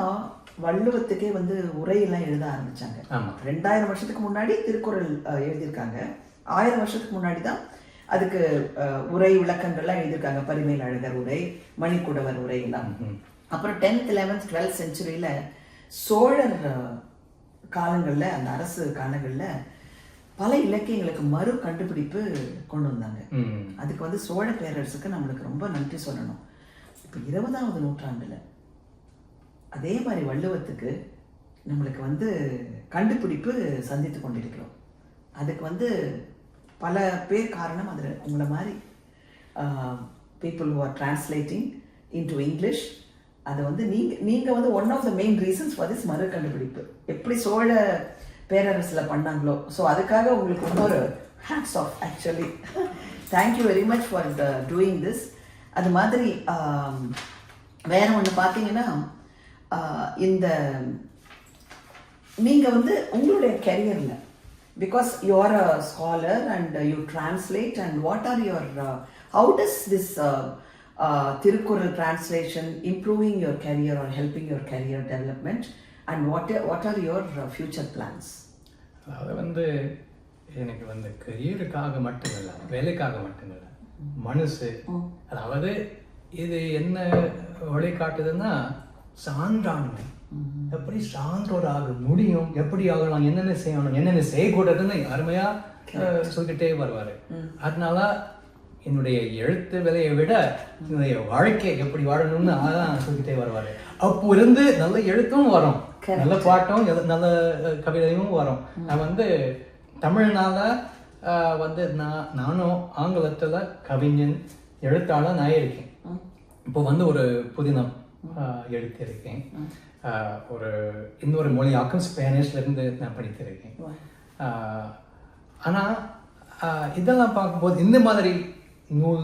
வள்ளுவத்துக்கே வந்து உரையெல்லாம் எழுத ஆரம்பிச்சாங்க. ஆமா 2000 வருஷத்துக்கு முன்னாடி திருக்குறள் எழுதியிருக்காங்க. 1000 வருஷத்துக்கு முன்னாடி தான் அதுக்கு உரை விளக்கங்கள்லாம் எழுதியிருக்காங்க. பரிமேல் அழகர் உரை, மணிக்குடவர் உரை எல்லாம். அப்புறம் 10th 11th 12th செஞ்சுரியில சோழர் காலங்கள்ல, அந்த அரசு காலங்கள்ல பல இலக்கியங்களுக்கு மறு கண்டுபிடிப்பு கொண்டு வந்தாங்க. அதுக்கு வந்து சோழ பேரரசுக்கு நம்மளுக்கு ரொம்ப நன்றி சொல்லணும். இப்போ 20வது நூற்றாண்டுல அதே மாதிரி வள்ளுவத்துக்கு நம்மளுக்கு வந்து கண்டுபிடிப்பு சந்தித்து கொண்டிருக்கிறோம். அதுக்கு வந்து பல பேர் காரணம். அதில் உங்களை மாதிரி people who are translating into English, அது வந்து நீங்கள் வந்து one of the main reasons for this மறு கண்டுபிடிப்பு. எப்படி சோழ பேரரசில் பண்ணாங்களோ, ஸோ அதுக்காக உங்களுக்கு இன்னொரு hats off. Actually thank you very much for the doing this. அது மாதிரி வேற ஒன்று பார்த்தீங்கன்னா, இந்த நீங்கள் வந்து உங்களுடைய கெரியரில், because you are a scholar and you translate, and what are your how does this Thirukkural translation improving your career or helping your career development, and what are your future plans? அது வந்து எனக்கு வந்து கரியருக்காக மட்டும் இல்லை, வேலைக்காக மட்டும் இல்லை, மனசு. அதாவது இது என்ன வழிகாட்டுதுன்னா சான்றாண்மை. எப்படி சான்றோராக முடியும், எப்படி ஆகலாம், என்னென்ன செய்யணும், என்னென்ன செய்யக்கூடாதுன்னு அருமையா சொல்லிக்கிட்டே வருவாரு. அதனால என்னுடைய எழுத்து வேலையை விட என்னுடைய வாழ்க்கை எப்படி வாழணும்னு அதான் சொல்லிக்கிட்டே வருவாரு. அப்போ இருந்து நல்ல எழுத்தும் வரும், நல்ல பாட்டும் நல்ல கவிதையும் வரும். நான் வந்து தமிழ்னால வந்து நானும் ஆங்கிலத்துல கவிஞன் எழுத்தாளர் நான் இருக்கேன். இப்போ வந்து ஒரு புதினம் எழுத்திருக்கேன். ஒரு இன்னொரு மொழியாக்கம் ஸ்பானிஷ்ல இருந்து நான் படித்திருக்கேன். ஆனா இதெல்லாம் பார்க்கும்போது இந்த மாதிரி நூல்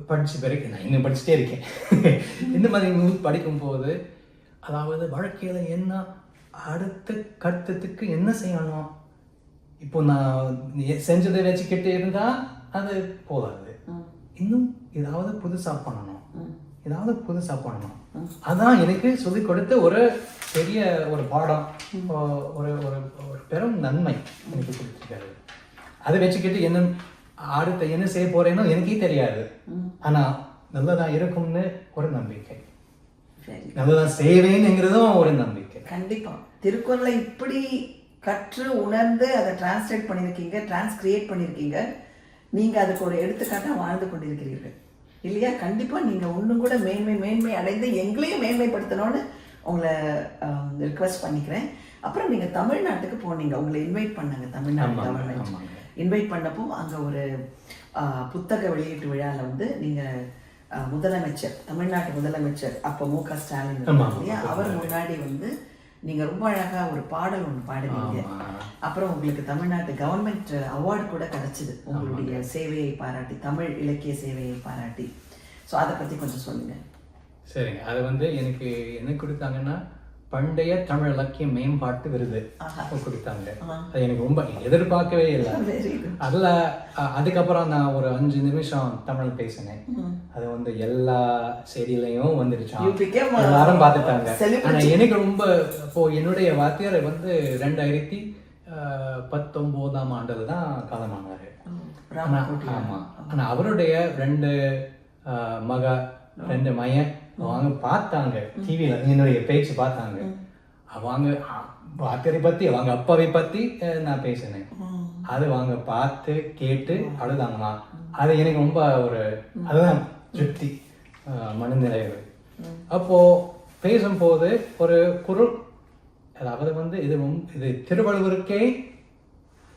படிச்சு பிறகு நான் இன்னும் படிச்சுட்டே இருக்கேன். இந்த மாதிரி நூல் படிக்கும்போது, அதாவது வாழ்க்கையில என்ன அடுத்த கட்டத்துக்கு என்ன செய்யணும், இப்போ நான் செஞ்சதை வச்சுக்கிட்டு இருந்தா அது போதாது, இன்னும் ஏதாவது புதுசா பண்ணணும், ஏதாவது புதுசா பண்ணணும். அதான் எனக்கு சொல்லிக் கொடுத்த ஒரு பெரிய ஒரு பாடம், ஒரு ஒரு பெரும் நன்மை எனக்கு கொடுத்துருக்காரு. அதை வச்சுக்கிட்டு என்ன அடுத்த என்ன செய்ய போறேன்னு எனக்கே தெரியாது, ஆனா நல்லதா இருக்கும்னு ஒரு நம்பிக்கை, நல்லதா செய்வேங்கிறதும் ஒரு நம்பிக்கை. கண்டிப்பா திருக்குறளை இப்படி கற்று உணர்ந்து அதை டிரான்ஸ்லேட் பண்ணியிருக்கீங்க, டிரான்ஸ்கிரியேட் பண்ணியிருக்கீங்க. நீங்க அதுக்கு ஒரு எடுத்துக்காட்டா வாழ்ந்து கொண்டிருக்கிறீர்கள் இல்லையா? கண்டிப்பா நீங்க ஒன்றும் கூட மேன்மை அடைந்து எங்களையும் மேன்மைப்படுத்தணும்னு உங்களை ரிக்வெஸ்ட் பண்ணிக்கிறேன். அப்புறம் நீங்க தமிழ்நாட்டுக்கு போனீங்க, உங்களை இன்வைட் பண்ணாங்க தமிழ்நாடு கவர்மெண்ட். இன்வைட் பண்ணப்போ அங்க ஒரு புத்தக வெளியீட்டு விழாவில் வந்து நீங்க முதலமைச்சர், தமிழ்நாட்டு முதலமைச்சர் அப்போ மு.க. ஸ்டாலின் இல்லையா, அவர் முன்னாடி வந்து நீங்க ரொம்ப அழகா ஒரு பாடல் ஒன்று பாடுவீங்க. அப்புறம் உங்களுக்கு தமிழ்நாட்டு கவர்மெண்ட் அவார்டு கூட கிடைச்சது உங்களுடைய சேவையை பாராட்டி, தமிழ் இலக்கிய சேவையை பாராட்டி. ஸோ அதை பத்தி கொஞ்சம் சொல்லுங்க. சரிங்க. அது வந்து எனக்கு என்ன கொடுத்தாங்கன்னா பண்டைய தமிழ் இலக்கிய மேம்பாட்டு விருது கொடுத்தாங்க. அது எனக்கு ரொம்ப எதிர்பார்க்கவே இல்லை. அதுல அதுக்கப்புறம் நான் ஒரு 5 நிமிஷம் தமிழ் பேசினேன். அது வந்து எல்லா செய்தியிலையும் வந்துருச்சான், எல்லாரும் பார்த்துட்டாங்க. ஆனா எனக்கு ரொம்ப இப்போ என்னுடைய வாத்தியார் வந்து 2019ஆம் ஆண்டுல தான் காலமானாரு. ஆமா. ஆனா அவருடைய 2 மகன் அவங்க பார்த்தாங்க, டிவியில என்னுடைய பேச்சு பார்த்தாங்க. அவங்க வாத்தியாரை பத்தி அவங்க அப்பாவை பத்தி நான் பேசினேன். அது அவங்க பார்த்து கேட்டு அழுதாங்களா. அது எனக்கு ரொம்ப ஒரு அதுதான் திருப்தி, மனநிறைவு. அப்போ பேசும்போது ஒரு குரல், அதாவது வந்து இது திருவள்ளுவருக்கே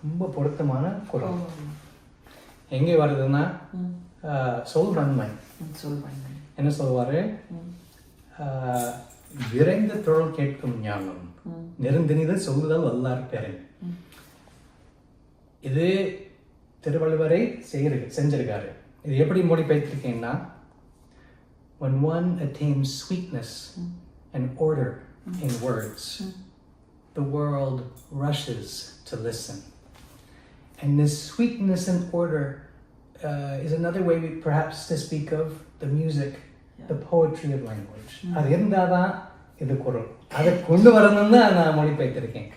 ரொம்ப பொருத்தமான குரல். எங்கே வருதுன்னா சொல் நன்மை. என்ன சொல்லுவாரு, விரைந்த தொழில் கேட்கும் ஞானம் நெருந்தினிது சொல்லுதல் வல்லார் பெறன். இது திருவள்ளுவரை செஞ்சிருக்காரு. இது எப்படி மொழிபெயர்த்திருக்கேன்னா, when one attains sweetness and order in words, the world rushes to listen. And this sweetness and order is another way perhaps to speak of the music, the poetry of language. அது இருந்தாதான் இது குரல். அதை கொண்டு வரணும்னு நான் மொழிபெயர்த்திருக்கேன்.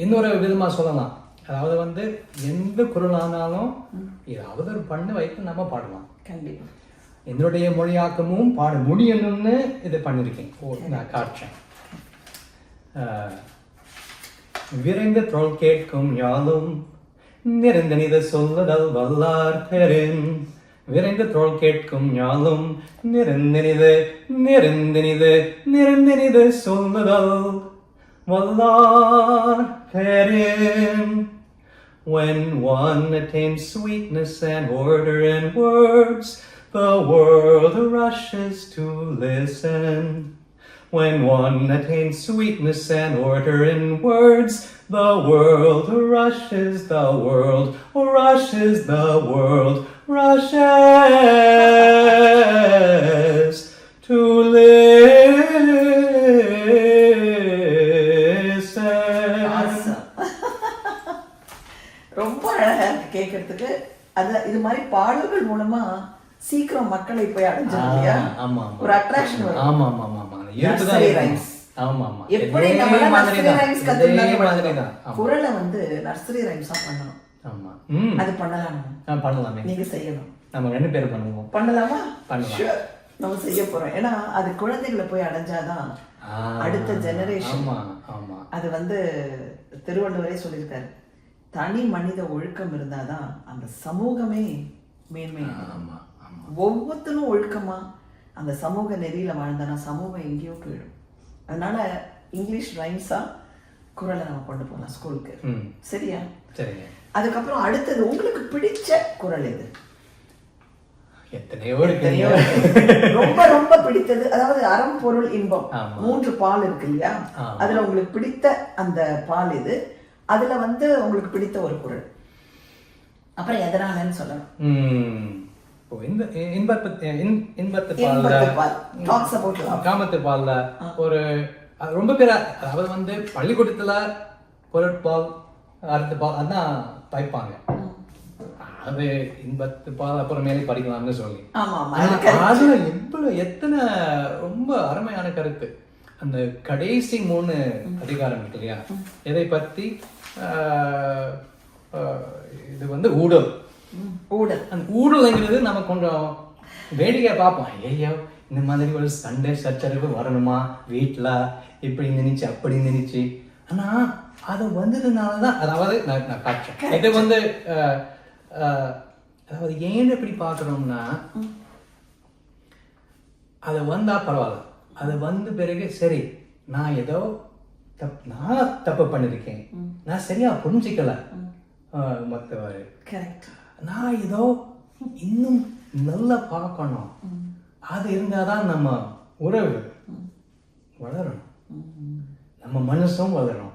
இன்னொரு விதமா சொல்லலாம், அதாவது எந்த குரலானாலும் ஏதாவது ஒரு பண்ணு வைத்து நம்ம பாடலாம். கண்டிப்பா என்னுடைய மொழியாக்கமும் பாட முடியணும்னு இது பண்ணிருக்கேன். நான் காட்சேன். விரைந்த தொழில் கேட்கும் யாழும் நிறந்தனித சொல்லுதல் வல்லார் பெறின். விரைந்த தொழில் கேட்கும் ஞாலும் நிறந்தனிது நிறந்தனிது நிறந்தனிது சொல்லுதல் வல்லார் பெறின். When one attains sweetness and order in words, the world rushes to listen. When one attains sweetness and order in words, the world rushes, the world rushes, the world rushes to listen. Awesome. ரொம்ப அழகா இருக்கு கேட்கறதுக்கு. இது மாதிரி பாடல்கள் மூலமா சீக்கிரம் மக்களை போய் அடைஞ்சிடும் இல்லையா? ஒரு அட்ராக்ஷன் வரும். ஆமா ஆமா ஆமா ஆமா. Nursery rhymes. ஆமா ஆமா. எப்படி நம்ம நர்சரி ரைம்ஸ் கத்துக்கிட்டோம், குரலை நர்சரி ரைம்ஸா பண்ணணும். ஆமா. அது பண்ணலாம். பண்ணலாமே. நீங்க செய்யணும். நம்ம 2 பேரும் பண்ணுவோம். பண்ணலாமா? பண்ணலாம். Sure. நம்ம செய்ய போறோம். ஏன்னா அது குழந்தைகளை போய் அடைஞ்சாதான் அடுத்த ஜெனரேஷன். ஆமா ஆமா. அது திருவள்ளுவரே சொல்லியிருக்காரு, தனி மனித ஒழுக்கம் இருந்தாதான் அந்த சமூகமே மேன்மை. ஒவ்வொருத்தரும் ஒழுக்கமா அந்த சமூக நெறியில வாழ்ந்தானா சமூகம் எங்கேயோ போயிடும். அதனால இங்கிலீஷ் ரைம்ஸா குரலை நம்ம கொண்டு போகலாம் ஸ்கூலுக்கு. சரியா? சரிங்க. அதுக்கப்புறம் அடுத்தது உங்களுக்கு பிடிச்ச குரல் எது? எத்தனையோ ரொம்ப ரொம்ப பிடித்தது, அதாவது அறம் பொருள் இன்பம் 3 பால் இருக்கு இல்லையா? அதுல உங்களுக்கு பிடித்த அந்த பால் எது? அதுல உங்களுக்கு பிடித்த ஒரு குரல், அப்புறம் எதனாலன்னு சொல்லணும். காமத்து பால்ல ஒரு ரொம்ப பேர், அதாவது பள்ளிக்கூடத்துல பொருட்பால் அறுத்து பால் அதான் தைப்பாங்க. அது இன்பத்து பால் அப்புறம் மேலே படிக்கலாம்னு சொல்லி அதுல எத்தனை ரொம்ப அருமையான கருத்து. அந்த கடைசி 3 அதிகாரம் இருக்கு இல்லையா, எதை பத்தி? இது ஊழல். அந்த ஊழல்ங்கிறது நம்ம கொஞ்சம் வேடிக்கை பார்ப்போம். ஐயோ, இந்த மாதிரி ஒரு சண்டை சச்சரவு வரணுமா வீட்டுல, இப்படி நினைச்சு அப்படி நினைச்சு. ஆனா அது வந்ததுனாலதான், அதாவது நான் காட்டுறேன். இது அதாவது ஏன் எப்படி பாக்குறோம்னா, அது வந்தா பரவாயில்ல, அது வந்த பிறகு சரி நான் ஏதோ நான் தப்பு பண்ணிருக்கேன், நான் சரியா புரிஞ்சிக்கல மற்றவர், நான் ஏதோ இன்னும் நல்லா பார்க்கணும். அது இருந்தாதான் நம்ம உறவு வளரும், நம்ம மனசும் வளரும்,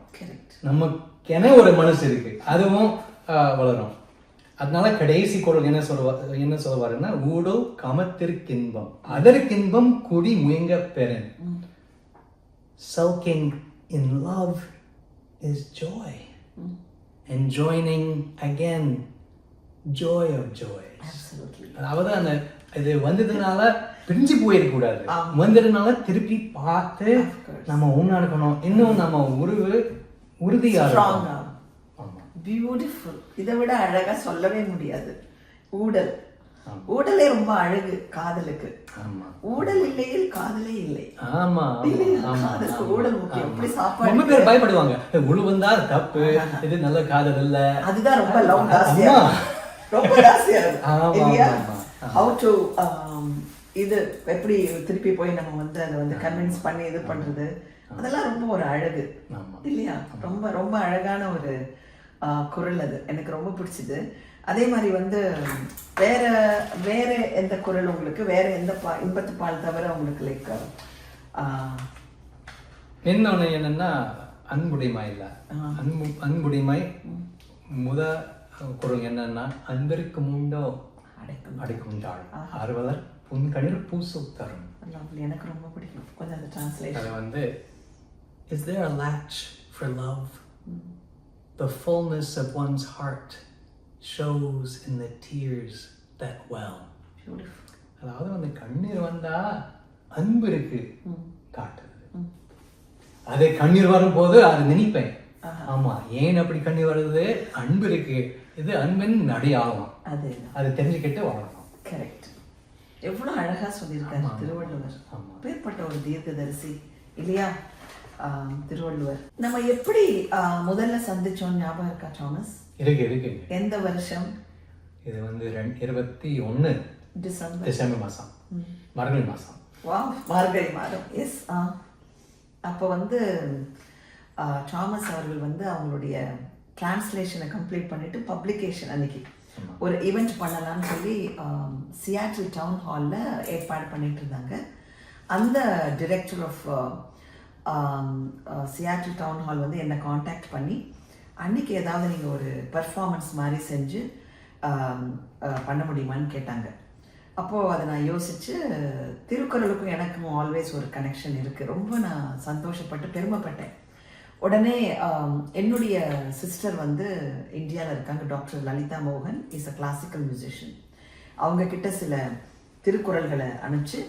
நமக்கென ஒரு மனசு இருக்கு அதுவும் வளரும். அதனால கடைசி குரல் என்ன சொல்லுவாருன்னா, ஊடல் காமத்திற்கின்பம் அதற்கின்பம் குடி முயங்க பெறன். Sulking in love is joy, and joining again joy of joys. அதாவது அந்த இது வந்ததுனால பிரிஞ்சு போயிருக்க கூடாது, வந்ததுனால திருப்பி பார்த்து நம்ம ஒண்ணா இருக்கணும், இன்னும் நம்ம உறவு உறுதியா இருக்கணும். பியூட்டிஃபுல். இதை விட அழகா சொல்லவே முடியாது. ஊடல், ஊடலே ரொம்ப அழகு காதலுக்கு. ஊடல் இல்லையில் காதலே இல்லை. ஆமா, காதலுக்கு ஊடல் முக்கியம். எப்படி சாப்பாடு ரொம்ப பேர் பயப்படுவாங்க, உழுவந்தா தப்பு, இது நல்ல காதல் இல்ல, அதுதான் ரொம்ப லவ் ஜாஸ்தியா, ரொம்ப ஜாஸ்தியா இல்லையா? ஹவ் டு இது எப்படி திருப்பி போய் நம்ம அதை கன்வின்ஸ் பண்ணி இது பண்றது, அதெல்லாம் ரொம்ப ஒரு அழகு இல்லையா? ரொம்ப ரொம்ப அழகான ஒரு குரல். அது எனக்கு ரொம்ப பிடிச்சது. அதே மாதிரி வேற வேற எந்த குரல் உங்களுக்கு, வேற எந்த இன்பத்து பால் தவிர உங்களுக்கு லைக் இன்னொன்று என்னன்னா அன்புடைமை இல்லை. அன்புடைமை முத குரல் என்னன்னா அன்பிற்கு முண்டோ அடைக்குண்டாள் ஆறுவலர் புன்கணிர் பூசு தரும். எனக்கு ரொம்ப பிடிக்கும். கொஞ்சம் அந்த டிரான்ஸ்லேஷன் அது வந்து Is there a latch for love? The fullness of one's heart shows in the tears that well. அதாவது வந்து கண்ணீர் வந்தா அன்பு இருக்கு காட்டுது. அதே கண்ணீர் வரும்போது அது நினைப்பேன், ஆமா ஏன் அப்படி கண்ணீர் வருது, அன்பு இருக்கு, இது அன்பின் அடையாளம், அது தெரிஞ்சுக்கிட்டு வாழணும். கரெக்ட். எவ்வளவு அழகா சொல்லியிருக்காரு திருவள்ளுவர். பேர்பட்ட ஒரு தீர்க்கதரிசி இல்லையா திருவள்ளுவர். நம்ம எப்படி முதல்ல சந்திச்சோம் ஞாபகம் இருக்கா தாமஸ்? இருக்கு. எந்த வருஷம்? இது வந்து 21 டிசம்பர் மாசம், மார்கழி மாசம். மார்கழி மாதம். எஸ். அப்போ வந்து தாமஸ் அவர்கள் வந்து அவங்களுடைய டிரான்ஸ்லேஷனை கம்ப்ளீட் பண்ணிட்டு பப்ளிகேஷன் அன்னைக்கு ஒரு ஈவெண்ட் பண்ணலாம்னு சொல்லி சியாட்டில் டவுன் ஹாலில் ஏற்பாடு பண்ணிட்டு இருந்தாங்க. அந்த director of Seattle town hall வந்து என்னை காண்டாக்ட் பண்ணி அன்னைக்கு ஏதாவது நீங்கள் ஒரு பர்ஃபார்மன்ஸ் மாதிரி செஞ்சு பண்ண முடியுமான்னு கேட்டாங்க. அப்போது அதை நான் யோசித்து திருக்குறளுக்கும் எனக்கும் ஆல்வேஸ் ஒரு கனெக்ஷன் இருக்குது. ரொம்ப நான் சந்தோஷப்பட்டு பெருமைப்பட்டேன். உடனே என்னுடைய சிஸ்டர் வந்து இந்தியாவில் இருக்காங்க, டாக்டர் லலிதா மோகன், இஸ் அ கிளாசிக்கல் மியூசிஷியன். அவங்கக்கிட்ட சில திருக்குறள்களை அனுப்பிச்சு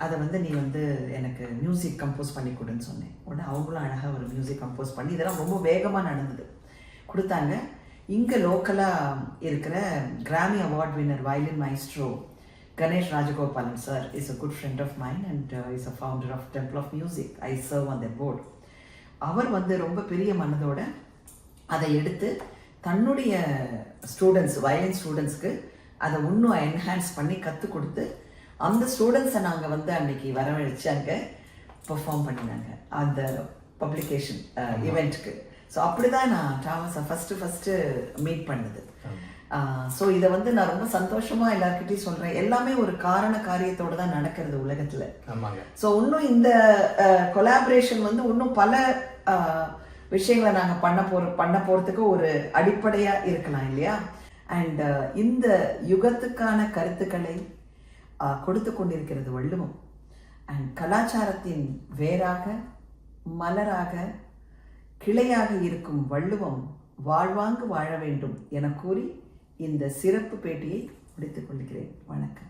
அதை வந்து நீ வந்து எனக்கு மியூசிக் கம்போஸ் பண்ணி கொடுன்னு சொன்னேன். உடனே அவங்களும் அழகாக ஒரு மியூசிக் கம்போஸ் பண்ணி இதெல்லாம் ரொம்ப வேகமாக நடந்தது கொடுத்தாங்க. இங்கே லோக்கலாக இருக்கிற Grammy award winner violin maestro Ganesh Rajagopalan sir is a good friend of mind and is a founder of temple of music. I serve on that board. அவர் வந்து ரொம்ப பெரிய மனதோட அதை எடுத்து தன்னுடைய ஸ்டூடெண்ட்ஸ் வயலின் ஸ்டூடெண்ட்ஸ்க்கு அதை இன்னும் என்ஹான்ஸ் பண்ணி கற்றுக் கொடுத்து அந்த ஸ்டூடெண்ட்ஸை நாங்கள் வந்து அன்னைக்கு வரவழைச்சு அங்கே பெர்ஃபார்ம் பண்ணினாங்க அந்த பப்ளிகேஷன் ஈவெண்ட்டுக்கு. ஸோ அப்படி தான் நான் தாமஸை ஃபஸ்ட்டு மீட் பண்ணது. ஸோ இதை வந்து நான் ரொம்ப சந்தோஷமாக எல்லாருக்கிட்டையும் சொல்கிறேன். எல்லாமே ஒரு காரண காரியத்தோடு தான் நடக்கிறது உலகத்தில். ஸோ இன்னும் இந்த கொலாபரேஷன் வந்து இன்னும் பல விஷயங்களை நாங்கள் பண்ண போகிறதுக்கு ஒரு அடிப்படையாக இருக்கலாம் இல்லையா? அண்ட் இந்த யுகத்துக்கான கருத்துக்களை கொடுத்து கொண்டிருக்கிறது வள்ளுவம். அண்ட் கலாச்சாரத்தின் வேராக மலராக கிளையாக இருக்கும் வள்ளுவம் வாழ்வாங்கு வாழ வேண்டும் என கூறி இந்த சிறப்பு பேட்டியை முடித்துக் கொள்கிறேன். வணக்கம்.